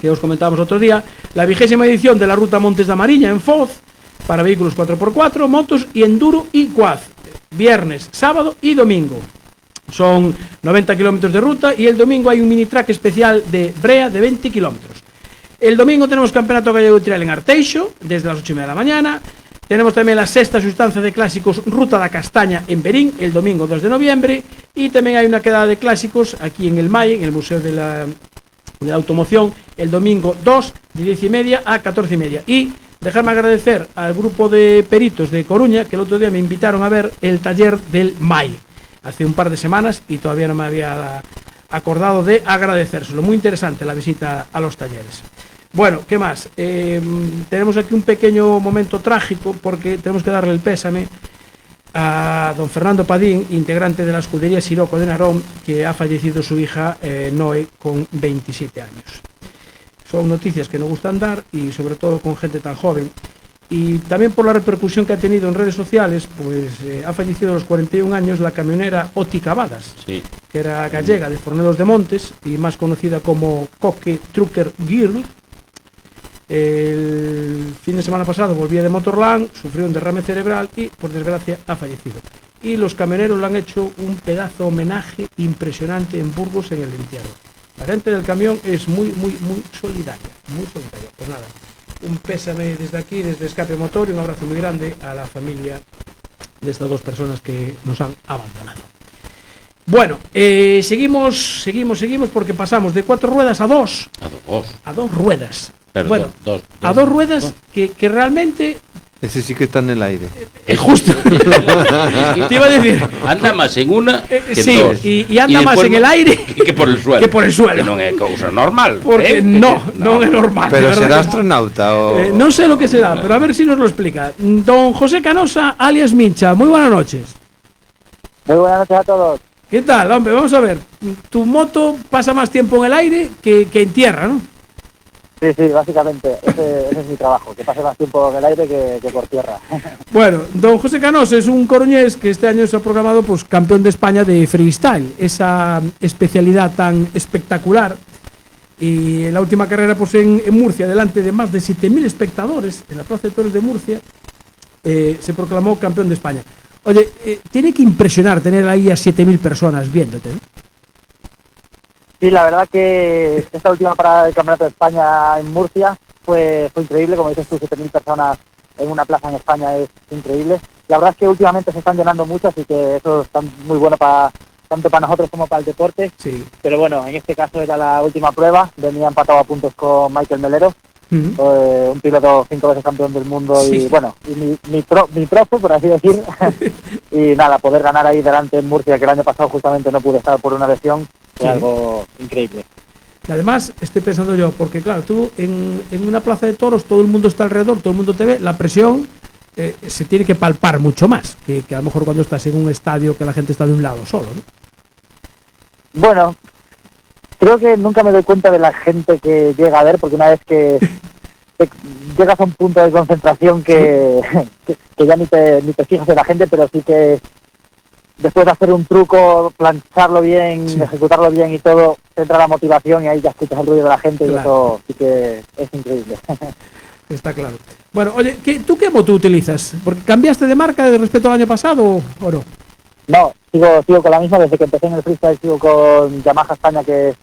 que os comentábamos otro día, la 20ª edición de la Ruta Montes da Mariña en Foz, para vehículos 4x4, motos y enduro y quad, viernes, sábado y domingo. Son 90 kilómetros de ruta y el domingo hay un mini track especial de brea de 20 kilómetros. El domingo tenemos Campeonato Gallego de Trial en Arteixo, desde las 8:30 de la mañana. Tenemos tamén a sexta sustancia de clásicos Ruta da Castaña en Berín, el domingo 2 de noviembre, e tamén hai unha quedada de clásicos aquí en el MAI, en el Museo de la Automoción, el domingo 2 de 10:30 a 14:30. E dejarme agradecer al grupo de peritos de Coruña que el otro día me invitaron a ver el taller del MAI hace un par de semanas y todavía no me había acordado de agradecérselo. Muy interesante la visita a los talleres. Bueno, ¿qué más? Tenemos aquí un pequeño momento trágico porque tenemos que darle el pésame a don Fernando Padín, integrante de la escudería Siroco de Narón, que ha fallecido su hija Noé con 27 años. Son noticias que nos gustan dar y sobre todo con gente tan joven. Y también por la repercusión que ha tenido en redes sociales, pues ha fallecido a los 41 años la camionera Oti Cavadas, sí, que era gallega de Fornelos de Montes y más conocida como Coque Trucker Girl. El fin de semana pasado volvía de Motorland, sufrió un derrame cerebral y, por desgracia, ha fallecido. Y los camioneros le han hecho un pedazo homenaje impresionante en Burgos, en el entierro. La gente del camión es muy solidaria, muy solidaria. Pues nada, un pésame desde aquí, desde Escape Motor, y un abrazo muy grande a la familia de estas dos personas que nos han abandonado. Bueno, seguimos porque pasamos de 4 ruedas a 2. A 2 ruedas. Pero bueno, a 2 ruedas que realmente... Ese sí que está en el aire. Justo. Te iba a decir... Anda más en una que sí, en dos. Y anda más en el aire que por el suelo. Que por el suelo. Que non é cousa normal. Porque no é normal. Pero será astronauta o... no sé lo que será, pero a ver si nos lo explica. Don José Canosa, alias Mincha, muy buenas noches. Muy buenas noches a todos. ¿Qué tal, hombre? Vamos a ver. Tu moto pasa más tiempo en el aire que en tierra, ¿no? Sí, básicamente, ese es mi trabajo, que pase más tiempo en el aire que por tierra. Bueno, don José Canosa es un coruñés que este año se ha proclamado pues campeón de España de freestyle, esa especialidad tan espectacular. Y en la última carrera pues en Murcia, delante de más de 7.000 espectadores en la Plaza de Toros de Murcia, se proclamó campeón de España. Oye, tiene que impresionar tener ahí a 7.000 personas viéndote, ¿no? Sí, la verdad que esta última parada del Campeonato de España en Murcia fue increíble, como dices tú, 7.000 personas en una plaza en España es increíble. La verdad es que últimamente se están llenando mucho, así que eso está muy bueno tanto para nosotros como para el deporte. Sí. Pero bueno, en este caso era la última prueba, venía empatado a puntos con Michael Melero, un piloto 5 veces campeón del mundo, sí. Y bueno, y mi profe, por así decir. Y nada, poder ganar ahí delante en Murcia, que el año pasado justamente no pude estar por una lesión, fue algo increíble. Y además, estoy pensando yo, porque claro, tú en una plaza de toros, todo el mundo está alrededor, todo el mundo te ve, la presión se tiene que palpar mucho más que a lo mejor cuando estás en un estadio que la gente está de un lado solo, ¿no? Bueno, creo que nunca me doy cuenta de la gente que llega a ver, porque una vez que llegas a un punto de concentración que ya ni te fijas en la gente, pero sí que después de hacer un truco, plancharlo bien, ejecutarlo bien y todo, te entra la motivación y ahí ya escuchas el ruido de la gente, claro. Y eso sí que es increíble. Está claro. Bueno, oye, ¿tú qué moto utilizas? ¿Porque cambiaste de marca respecto al año pasado o no? No, sigo con la misma. Desde que empecé en el freestyle sigo con Yamaha España, que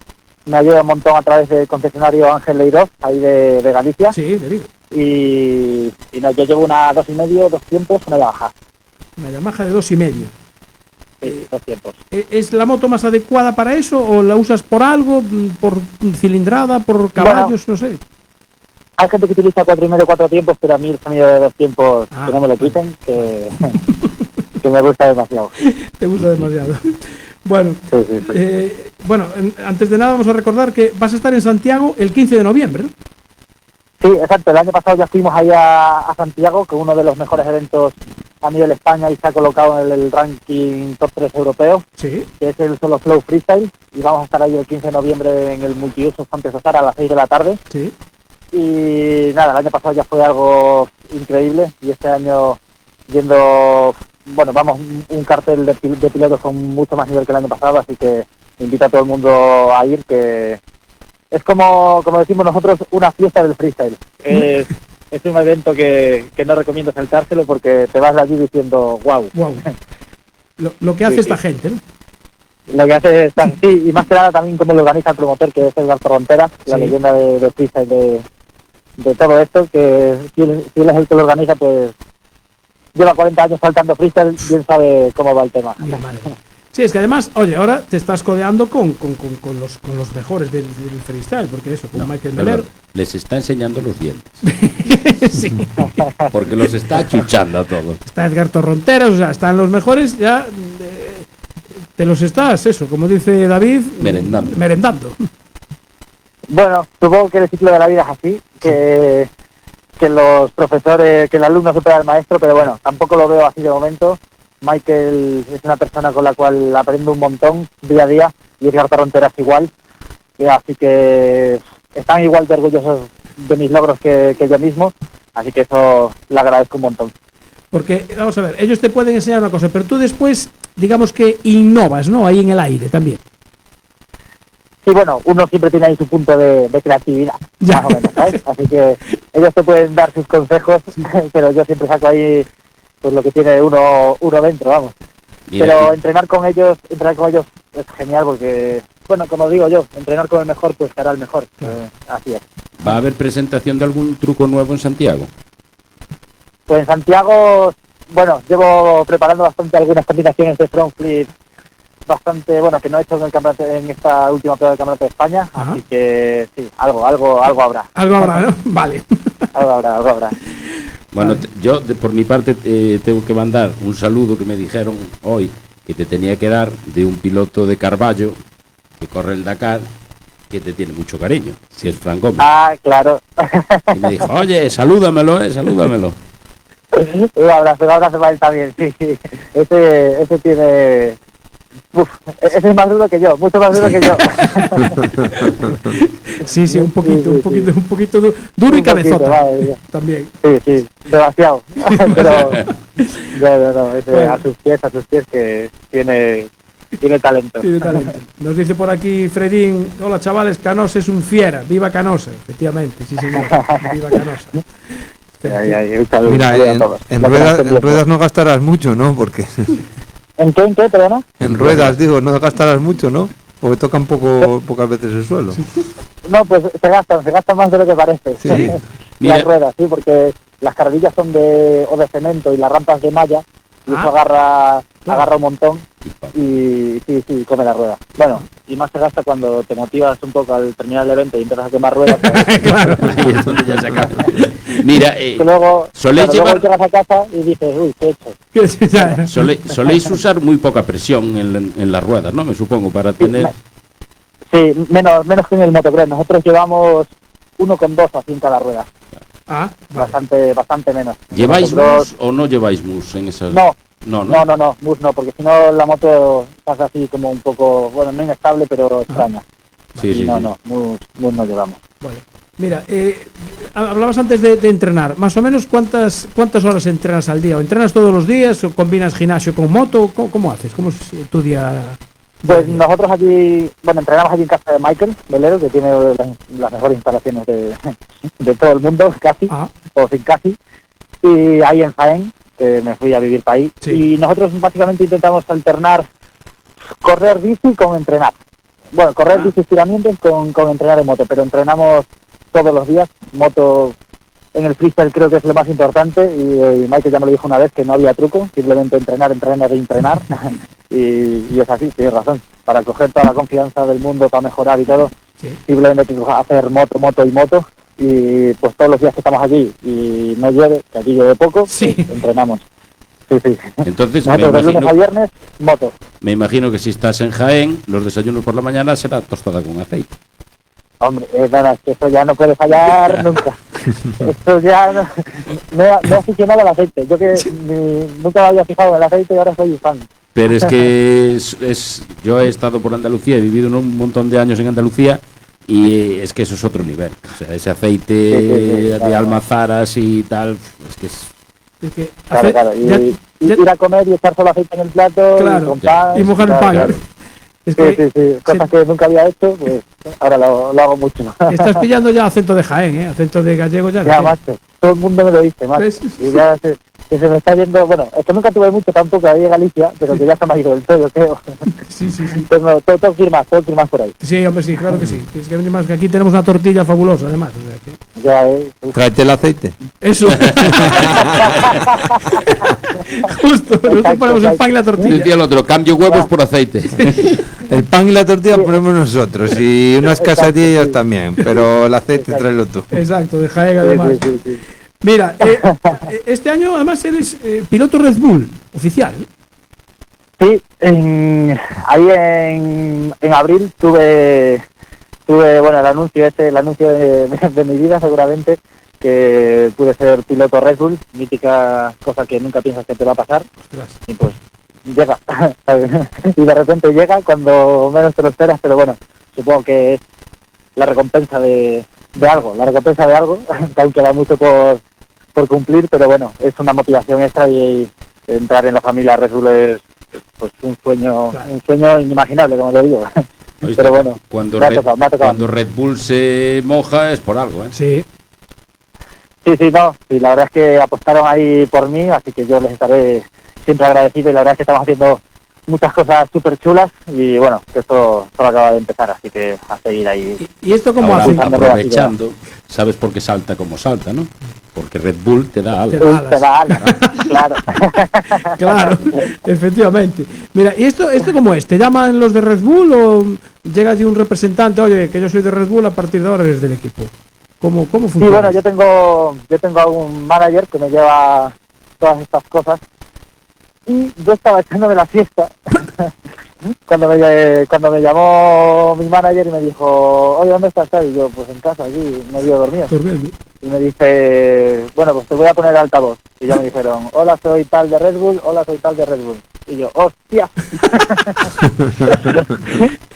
me ayuda un montón a través del concesionario Ángel Leiroz, ahí de Galicia. Sí, de Vigo. Y no, yo llevo una 2,5, 2 tiempos, una Yamaha. Una Yamaha de 2,5. Sí, 2 tiempos. ¿Es la moto más adecuada para eso o la usas por algo, por cilindrada, por caballos, no sé? Hay gente que utiliza 4,5, 4 tiempos, pero a mí el sonido de 2 tiempos que no me lo quiten, que me gusta demasiado. Te gusta demasiado. Bueno, sí. Bueno, antes de nada vamos a recordar que vas a estar en Santiago el 15 de noviembre, ¿no? Sí, exacto. El año pasado ya fuimos ahí a Santiago, que es uno de los mejores eventos a nivel España y se ha colocado en el ranking top 3 europeo, sí, que es el Solo Flow Freestyle, y vamos a estar ahí el 15 de noviembre en el multiuso Santos Sosar a las 6 de la tarde. Sí. Y nada, el año pasado ya fue algo increíble y este año yendo, bueno, vamos, un cartel de pilotos con mucho más nivel que el año pasado, así que invito a todo el mundo a ir, que es como decimos nosotros, una fiesta del freestyle. Es un evento que no recomiendo saltárselo porque te vas de allí diciendo wow. Lo que hace esta gente, ¿no? Lo que hace esta, sí, y más que nada también como lo organiza el promotor, que es Edgar Torrontera, la leyenda de freestyle de todo esto, que si él es el que lo organiza, pues lleva 40 años saltando freestyle, bien sabe cómo va el tema. Vale. Sí, es que además, oye, ahora te estás codeando con los mejores del freestyle, porque eso, con Michael Meller. Les está enseñando los dientes. Sí. Porque los está achuchando a todos. Está Edgar Torronteras, o sea, están los mejores, ya te los estás, eso, como dice David, merendando. Bueno, supongo que el ciclo de la vida es así, que los profesores, que el alumno supera al maestro, pero bueno, tampoco lo veo así de momento. Michael es una persona con la cual aprendo un montón día a día, y Edgar Torronteras igual, y así que están igual de orgullosos de mis logros que yo mismo, así que eso le agradezco un montón. Porque, vamos a ver, ellos te pueden enseñar una cosa, pero tú después, digamos que innovas, ¿no? Ahí en el aire también. Sí, bueno, uno siempre tiene ahí su punto de creatividad, más o menos, ¿sabes? Así que ellos te pueden dar sus consejos, pero yo siempre saco ahí pues lo que tiene uno dentro, vamos. Mira, pero entrenar con ellos es genial porque, bueno, como digo yo, entrenar con el mejor pues hará el mejor. Así es. ¿Va a haber presentación de algún truco nuevo en Santiago? Pues en Santiago, bueno, llevo preparando bastante algunas combinaciones de front flip, bastante, bueno, que no he hecho en esta última prueba del Campeonato de España. Ajá. Así que sí, algo habrá. Algo habrá, ¿no? Vale. algo habrá. Bueno, yo por mi parte tengo que mandar un saludo que me dijeron hoy que te tenía que dar de un piloto de Carballo que corre el Dakar, que te tiene mucho cariño, si es Fran Gómez. Ah, claro. Y me dijo, oye, salúdamelo. Un abrazo para él también, sí. Ese tiene... ese es más duro que yo, mucho más duro que yo. Sí, un poquito duro y cabezota también. Sí, demasiado. Pero no, ese, a sus pies que tiene talento. Nos dice por aquí Fredín, hola chavales, Canosa es un fiera, viva Canosa, efectivamente, sí señor, viva Canosa. Mira, en ruedas no gastarás mucho, ¿no? Porque... ¿En qué, perdona? En ruedas, digo, no gastarás mucho, ¿no? Porque tocan pocas veces el suelo. No, pues se gastan más de lo que parece. Sí. Las ruedas, sí, porque las carrillas son de cemento y las rampas de malla, y eso agarra un montón y sí, come la rueda. Bueno, y más se gasta cuando te motivas un poco al terminar el evento y empiezas a quemar ruedas. Claro, ahí es donde ya se acaba. Mira, luego llegas a casa y dices, uy, ¿qué he hecho? Soléis usar muy poca presión en las ruedas, ¿no? Me supongo, para tener... Sí, menos que en el motocross. Nosotros llevamos 1,2 así en cada rueda. Ah, vale. Bastante menos. ¿Lleváis mus o no lleváis mus en esas? No, mus no, porque si no la moto pasa así como un poco, bueno, no inestable, pero extraña. Sí. Mus no llevamos. Vale. Mira, hablabas antes de entrenar. Más o menos, ¿cuántas horas entrenas al día? ¿O entrenas todos los días o combinas gimnasio con moto? ¿Cómo haces? ¿Cómo es tu día? Pues nosotros allí, entrenamos allí en casa de Michael Velero, que tiene las mejores instalaciones de todo el mundo, casi, o sin casi. Y ahí en Jaén, que me fui a vivir para ahí. Sí. Y nosotros básicamente intentamos alternar correr bici con entrenar. Bueno, correr bici estiramientos con entrenar en moto, pero entrenamos todos los días. Moto en el freestyle creo que es lo más importante y Michael ya me lo dijo una vez que no había truco, simplemente entrenar y es así, tienes razón. Para coger toda la confianza del mundo, para mejorar y todo, simplemente tienes que hacer moto y pues todos los días que estamos allí y no llueve, que aquí llueve poco, pues entrenamos. Sí. Entonces, nosotros de lunes a viernes, moto. Me imagino que si estás en Jaén, los desayunos por la mañana será tostada con aceite. Hombre, es que eso ya no puede fallar nunca. Esto ya no he aficionado al aceite. Yo que nunca me había fijado en el aceite y ahora soy fan. Pero es que yo he estado por Andalucía, he vivido un montón de años en Andalucía y es que eso es otro nivel. O sea, ese aceite de almazaras y tal, es que es... Claro. Y ir a comer y echar solo aceite en el plato y mojar el pan. Claro. Sí. Cosas que nunca había hecho, pues ahora lo hago mucho. Estás pillando ya acento de Jaén, acento de gallego ya. Ya, macho. Todo el mundo me lo dice, macho. Y ya que se me está yendo, bueno, es que nunca tuve mucho tampoco ahí en Galicia, pero que ya se me ha ido el todo, creo. Sí. Tengo todo que ir más por ahí. Sí, hombre, sí, claro que sí. Es que además que aquí tenemos una tortilla fabulosa, además. O sea que... Ya, Tráete el aceite. Eso. Justo, nosotros ponemos el pan y la tortilla. Decía el otro, cambio huevos por aceite. El pan y la tortilla ponemos nosotros y unas quesadillas también, pero el aceite tráelo tú. Exacto, de Jaén además. Sí. Mira, este año además eres piloto Red Bull oficial. Sí, ahí en abril tuve bueno, el anuncio de mi vida seguramente, que pude ser piloto Red Bull, mítica cosa que nunca piensas que te va a pasar. Ostras. Y pues llega, y de repente llega cuando menos te lo esperas, pero bueno, supongo que es la recompensa de algo, que aún queda mucho por cumplir, pero bueno, es una motivación extra y entrar en la familia Red Bull es pues un sueño inimaginable, como te digo. Pero bueno, cuando me ha tocado. Cuando Red Bull se moja es por algo, ¿eh? Sí. Sí, la verdad es que apostaron ahí por mí, así que yo les estaré siempre agradecido, y la verdad es que estamos haciendo muchas cosas súper chulas y bueno, que esto solo acaba de empezar, así que a seguir ahí. ¿Y esto cómo ahora, hace? aprovechando, sabes por qué salta como salta, ¿no? Porque Red Bull te da alas. Te da alas, claro. Claro, efectivamente. Mira, ¿y esto cómo es? ¿Te llaman los de Red Bull o llega allí un representante? Oye, que yo soy de Red Bull, a partir de ahora eres del equipo. ¿Cómo funciona? Sí, bueno, yo tengo a un manager que me lleva todas estas cosas. Y yo estaba echándome la siesta cuando me llamó mi manager y me dijo, oye, ¿dónde estás? Y yo, pues en casa, aquí, medio dormido. Y me dice, bueno, pues te voy a poner el altavoz. Y ya me dijeron, hola, soy tal de Red Bull, Y yo, ¡hostia!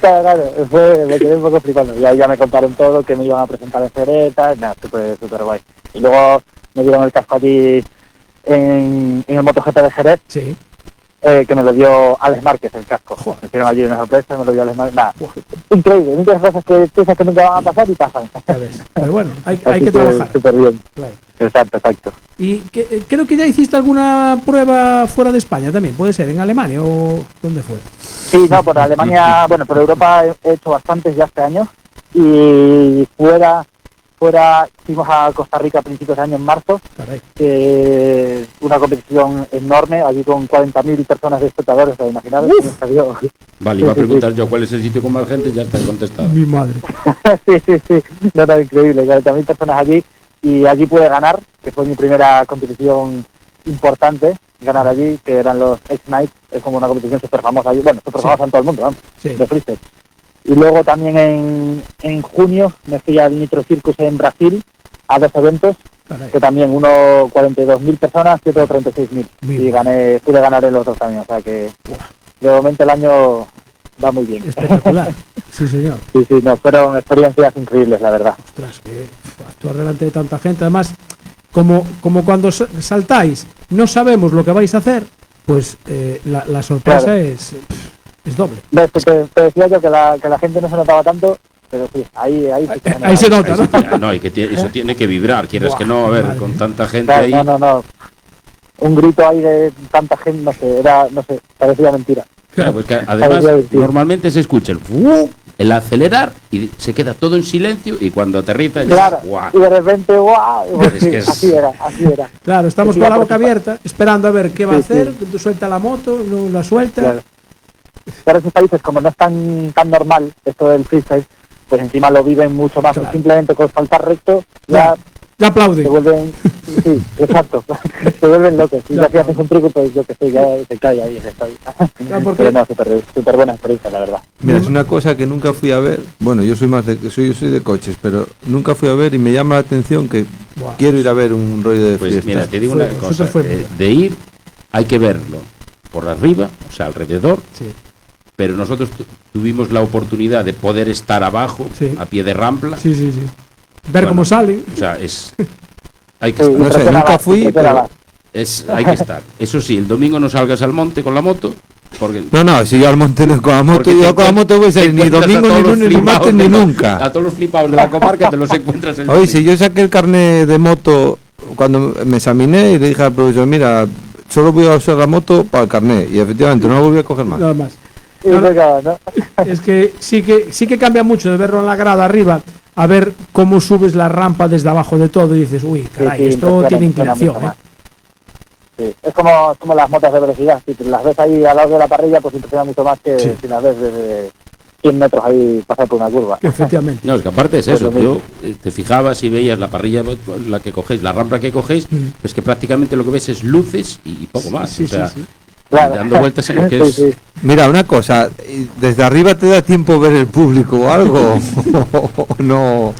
Claro, me quedé un poco flipando. Y ahí ya me contaron todo, que me iban a presentar en Cereta, nada, súper guay. Y luego me dieron el casco allí en el MotoGP de Jerez, sí. Que me lo dio Alex Márquez, el casco. Me hicieron allí una sorpresa, me lo dio Alex Márquez. Nada, increíble, muchas cosas que piensas que nunca van a pasar y pasan. Pero bueno, hay que trabajar. Súper bien. Claro. Exacto. Y creo que ya hiciste alguna prueba fuera de España también, puede ser, en Alemania o ¿dónde fue? Sí, no, por Alemania, bueno, por Europa he hecho bastantes ya este año, y fuera fuimos a Costa Rica a principios de año, en marzo, que una competición enorme, allí con 40.000 personas de espectadores, ¿te imaginas? Vale, iba a preguntar yo cuál es el sitio con más gente, ya está contestado. Mi madre. sí, no, era increíble, 40.000 personas allí, y allí pude ganar, que fue mi primera competición importante, ganar allí, que eran los X-Nights, es como una competición súper famosa allí, bueno, súper famosa en todo el mundo, ¿no? De freestyle. Y luego también en junio me fui al Nitro Circus en Brasil a 2 eventos, que también uno 42.000 personas y otro 36.000. Y pude ganar en los dos también, o sea que de momento el año va muy bien. Espectacular, sí señor. Sí, no, fueron experiencias increíbles, la verdad. Ostras, que actuar delante de tanta gente, además, como cuando saltáis, no sabemos lo que vais a hacer, pues la sorpresa es doble. Te decía yo que la gente no se notaba tanto, pero sí, ahí se nota, ¿no? No, y que eso tiene que vibrar, quieres que no, a ver, con tanta gente claro, ahí. No. Un grito ahí de tanta gente, no sé, parecía mentira. Claro, pues que además normalmente se escucha el acelerar y se queda todo en silencio, y cuando aterriza claro, y de repente así era. Claro, estamos con la boca abierta esperando a ver qué va a hacer, suelta la moto, no la suelta. Claro. Para esos países, como no es tan normal esto del freestyle, pues encima lo viven mucho más. Claro. Simplemente con saltar recto ya aplauden. Se vuelven, sí, exacto, se vuelven locos. Y ya si haces un truco, pues yo que sé, ya se cae ahí en esta vida. Pero no, súper buena experiencia, la verdad. Mira, es una cosa que nunca fui a ver. Bueno, yo soy de coches, pero nunca fui a ver, y me llama la atención que quiero ir a ver un rollo de fiesta. Pues mira, te digo una cosa, de ir hay que verlo por arriba, o sea, alrededor. Sí. Pero nosotros tuvimos la oportunidad de poder estar abajo, a pie de rampla. Sí. Ver cómo sale. O sea, hay que estar. No sé, nunca fui, pero hay que estar. Eso sí, el domingo no salgas al monte con la moto. Porque no, si yo al monte con la moto, yo con la moto voy a salir ni domingo, ni lunes, ni martes, ni nunca. A todos los flipados de la comarca te los encuentras Oye, si yo saqué el carnet de moto cuando me examiné y le dije al profesor, mira, solo voy a usar la moto para el carnet, y efectivamente no la volví a coger más. Nada más. ¿no? Es que sí que cambia mucho de verlo en la grada arriba a ver cómo subes la rampa desde abajo de todo y dices, uy, caray, esto tiene inclinación, ¿eh? Sí. Es como las motos de velocidad, si las ves ahí al lado de la parrilla, pues impresiona mucho más que si las ves desde 100 metros ahí pasar por una curva. Efectivamente. No, es que aparte es eso, te fijabas y veías la parrilla, la que cogéis, la rampa que cogéis, pues que prácticamente lo que ves es luces y poco más. Sí. Claro. Dando vueltas en lo que es... Mira, una cosa, ¿desde arriba te da tiempo ver el público o algo? No.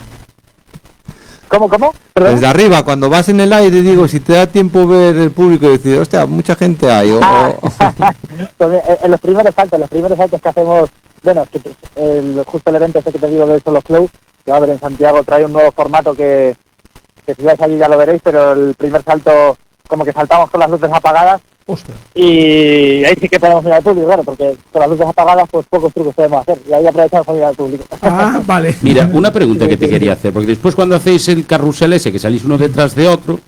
¿Cómo? ¿Perdón? Desde arriba, cuando vas en el aire, digo, si te da tiempo ver el público y decir, hostia, mucha gente hay. Pues, en los primeros saltos que hacemos, bueno, justo el evento este que te digo de Solo Flow, que va a haber en Santiago, trae un nuevo formato que si vais allí ya lo veréis, pero el primer salto, como que saltamos con las luces apagadas. Ostras. Y ahí sí que podemos mirar al público, claro, porque con las luces apagadas pues pocos trucos podemos hacer, y ahí aprovechamos para mirar al público. Vale. Mira, una pregunta que te quería hacer, porque después cuando hacéis el carrusel ese, que salís uno detrás de otro,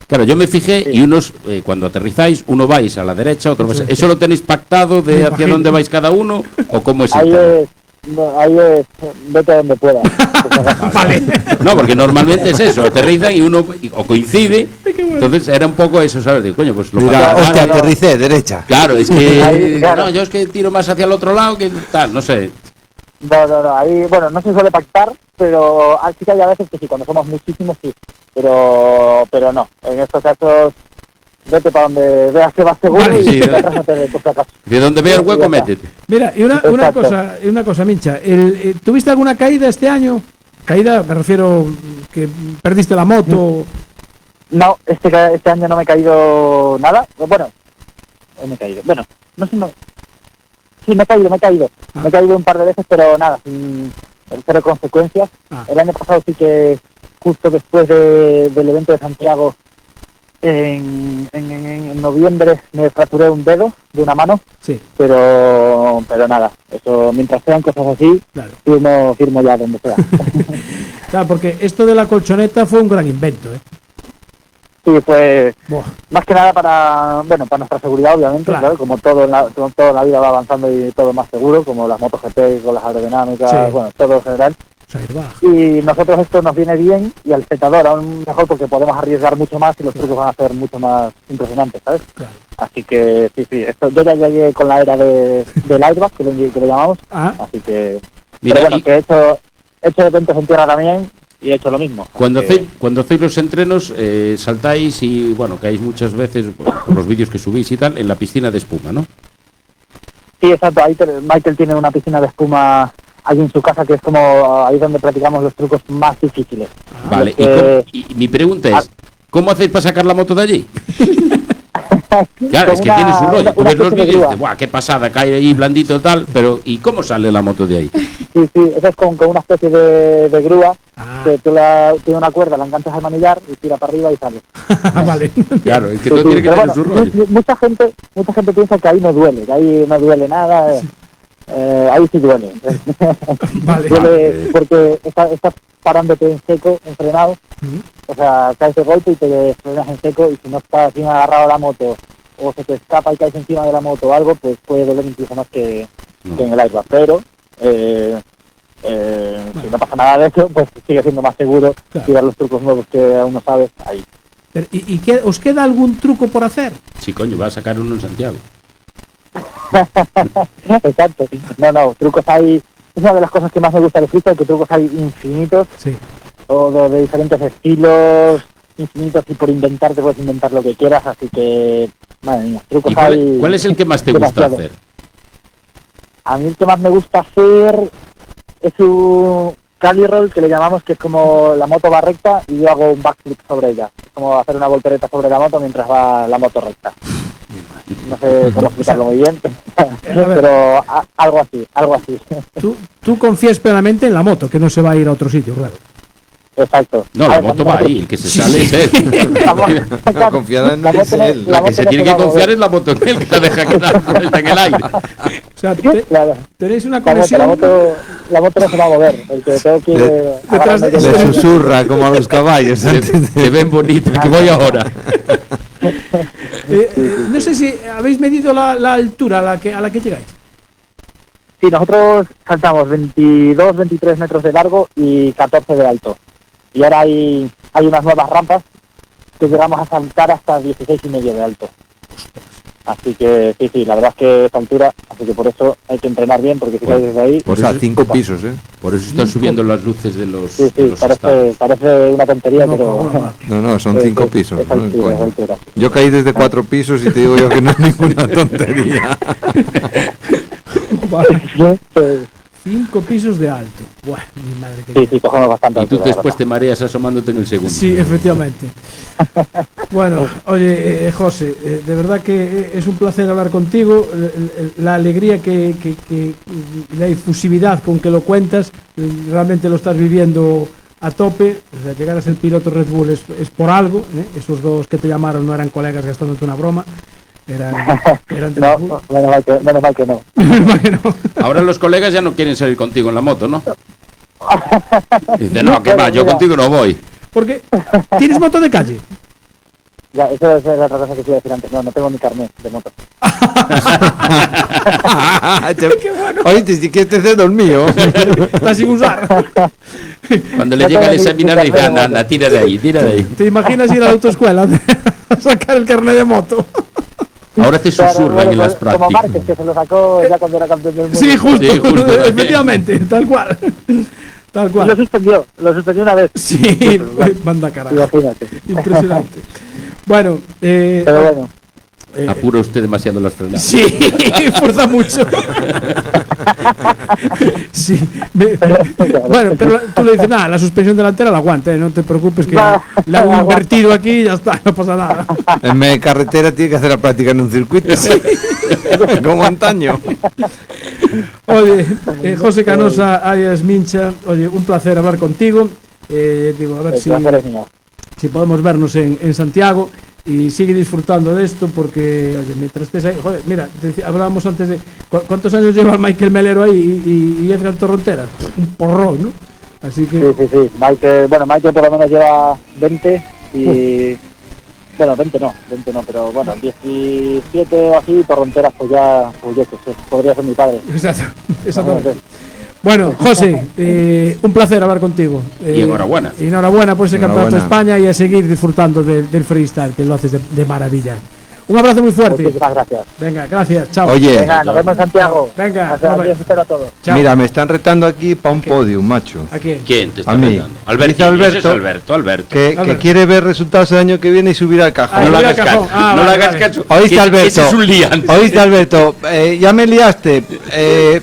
claro, yo me fijé y unos, cuando aterrizáis, uno vais a la derecha, otro vais... ¿Eso lo tenéis pactado de hacia dónde vais cada uno, o cómo es el tema? Ahí es, vete donde puedas. Vale. No, porque normalmente es eso, aterrizan y uno o coincide, entonces era un poco eso, ¿sabes? Digo, coño, pues lo mira, hostia, aterricé, derecha. Claro, es que ahí, claro. no, yo es que tiro más hacia el otro lado que tal, no sé. No, ahí, bueno, no se suele pactar, pero sí que hay a veces que sí, cuando somos muchísimos sí, pero no, en estos casos vete para donde veas que vas seguro, vale, y sí, de donde veas hueco, métete. Mira, y una cosa, Mincha, ¿tuviste alguna caída este año? Caída, me refiero que perdiste la moto. No, este año no me he caído nada. Bueno, me he caído. Bueno, no sé, no. Sí, me he caído. Me he caído un par de veces, pero nada, sin cero consecuencias. El año pasado sí que, justo después del evento de Santiago, en noviembre me fracturé un dedo de una mano, sí, pero nada, eso mientras sean cosas así, claro, firmo ya donde sea. Claro, porque esto de la colchoneta fue un gran invento, ¿eh? Sí, pues más que nada para nuestra seguridad, obviamente, claro, como todo en la vida va avanzando y todo más seguro, como las motos GP con las aerodinámicas, sí, bueno, todo en general. Y nosotros esto nos viene bien, y al espectador aún mejor, porque podemos arriesgar mucho más y los trucos van a ser mucho más impresionantes, ¿sabes? Claro. Así que sí, esto, yo ya llegué con la era del airbag, que lo llamamos, así que... Mira, pero bueno, que he hecho eventos en tierra también, y he hecho lo mismo. Cuando hacéis los entrenos, saltáis y, bueno, caéis muchas veces, por los vídeos que subís y tal, en la piscina de espuma, ¿no? Sí, exacto. Ahí Michael tiene una piscina de espuma ahí en su casa, que es como ahí donde practicamos los trucos más difíciles. Vale, y mi pregunta es, ¿cómo hacéis para sacar la moto de allí? Claro, es que tiene su rollo. Tú ves los vídeos y dices, ¡buah, qué pasada! Cae ahí blandito tal, pero ¿y cómo sale la moto de ahí? Sí, eso es con una especie de grúa, que tú tiene una cuerda, la enganchas al manillar y tira para arriba y sale. Vale. Claro, es que todo tiene que tener su rollo. Mucha gente piensa que ahí no duele nada. Ahí sí duele. Vale. Duele porque estás parándote en seco, en frenado, o sea, caes de golpe y te frenas en seco, y si no estás bien agarrado a la moto o se te escapa y caes encima de la moto o algo, pues puede doler incluso más que en el airbag, pero si no pasa nada de eso, pues sigue siendo más seguro, claro, y dar los trucos nuevos que aún no sabes ahí. Pero, ¿y os queda algún truco por hacer? Sí, coño, va a sacar uno en Santiago. Exacto. No, trucos hay. Es una de las cosas que más me gusta del freestyle, que trucos hay infinitos, sí, o de diferentes estilos, infinitos, y por inventar te puedes inventar lo que quieras, así que, madre mía, trucos hay. ¿Cuál es el que más te gusta hacer? A mí el que más me gusta hacer es un Cali Roll, que le llamamos, que es como la moto va recta y yo hago un backflip sobre ella. Es como hacer una voltereta sobre la moto mientras va la moto recta. No sé cómo explicarlo muy bien, pero algo así. Tú confías plenamente en la moto, que no se va a ir a otro sitio, claro. Exacto. No, la moto va ahí, el que se sale es él. La confiada en él. La que se tiene que confiar es la moto en él, que la deja quedar en el aire. O sea, tenéis una La conexión. moto no se va a mover. El que tengo que ir Le susurra como a los caballos. Se ven bonitos, que voy ahora. No sé si habéis medido la altura a la que llegáis. Sí, nosotros saltamos 22, 23 metros de largo y 14 de alto. Y ahora hay unas nuevas rampas que llegamos a saltar hasta 16,5 de alto. Así que sí, la verdad es que esta altura, así que por eso hay que entrenar bien, porque si caes desde ahí... O sea, 5 pisos, ¿eh? Por eso están subiendo las luces de los... Sí, parece una tontería, pero... No, son 5 pisos. Es altura. Yo caí desde 4 pisos y te digo yo que no es ninguna tontería. Vale. 5 pisos de alto. Bueno, mi madre que... Sí, cogemos bastante. Y tú después te mareas asomándote en el segundo. Sí, efectivamente. Bueno, oye, José, de verdad que es un placer hablar contigo. La alegría que la efusividad con que lo cuentas, realmente lo estás viviendo a tope. O sea, llegar a ser piloto Red Bull es por algo, ¿eh? Esos dos que te llamaron no eran colegas gastándote una broma. Eran no, menos mal que no. Ahora los colegas ya no quieren salir contigo en la moto, ¿no? Dicen, no, que va, yo contigo no voy. Porque tienes moto de calle. Ya, eso es la otra cosa que te iba a decir antes. No tengo ni carnet de moto. Qué bueno. Oye, si quieres te cedo el mío. Está sin usar. Cuando le llega el examinador dice, anda, tira de ahí. ¿Te imaginas ir a la autoescuela a sacar el carnet de moto? Ahora te susurran en las prácticas. Como Márquez, que se lo sacó ya cuando era campeón del mundo. Sí, justo efectivamente, tal cual. Lo suspendió una vez. Sí, manda carajo. Imagínate. Impresionante. Bueno, pero bueno. Apura usted demasiado las frenadas. Sí, fuerza mucho. Sí. Bueno, pero tú le dices, nada, la suspensión delantera la aguanta, no te preocupes que la hago invertido aquí y ya está, no pasa nada. En vez de carretera tiene que hacer la práctica en un circuito. Sí. Como antaño. Oye, José Canosa, alias Mincha, oye, un placer hablar contigo. Digo, a ver si podemos vernos en Santiago. Y sigue disfrutando de esto porque, oye, mientras estés ahí, joder, mira, hablábamos antes de cuántos años lleva Michael Melero ahí y Edgar Torronteras, un porrón, ¿no? Así que... Sí. Michael por lo menos lleva 20 y... Bueno, 20 no, pero bueno, 17 o así, Torronteras pues ya podría ser mi padre. Exactamente. Bueno, José, un placer hablar contigo. Y enhorabuena. Enhorabuena por ese campeonato de España y a seguir disfrutando del freestyle, que lo haces de maravilla. Un abrazo muy fuerte. Muchas gracias. Venga, gracias, chao. Oye, venga, nos vemos en Santiago. Venga, espero a todos. Chao. Mira, me están retando aquí para un podium, macho. ¿A quién? ¿Quién te está a mí. retando? Alberto. Que quiere ver resultados el año que viene y subir al cajón. No le hagas caso. No le hagas caso. Oíste, Alberto. Ese es un liante. Oíste, Alberto. Ya me liaste.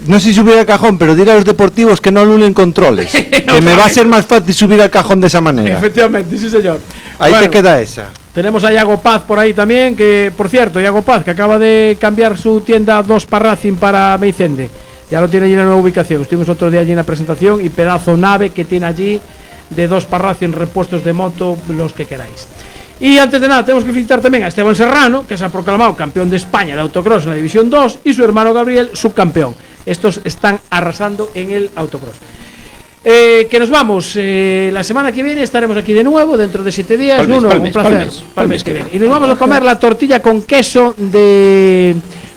No sé si subir al cajón, pero dile a los deportivos que no anulen controles. Que me va a ser más fácil subir al cajón de esa manera. Efectivamente, sí, señor. Ahí te queda esa. Tenemos a Iago Paz por ahí también, que por cierto, Iago Paz, que acaba de cambiar su tienda 2 para Racing para Meicende. Ya lo tiene allí en la nueva ubicación. Estuvimos otro día allí en la presentación y pedazo nave que tiene allí de 2 para Racing, repuestos de moto, los que queráis. Y antes de nada, tenemos que felicitar también a Esteban Serrano, que se ha proclamado campeón de España de autocross en la División 2, y su hermano Gabriel, subcampeón. Estos están arrasando en el autocross. Que nos vamos, la semana que viene estaremos aquí de nuevo, dentro de 7 días. Un placer. Palmes que viene. Y nos vamos a comer la tortilla con queso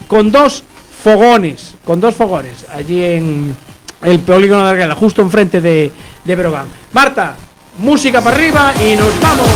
con dos fogones, allí en el polígono de Arguela, justo enfrente de Berogán. Marta, música para arriba y nos vamos.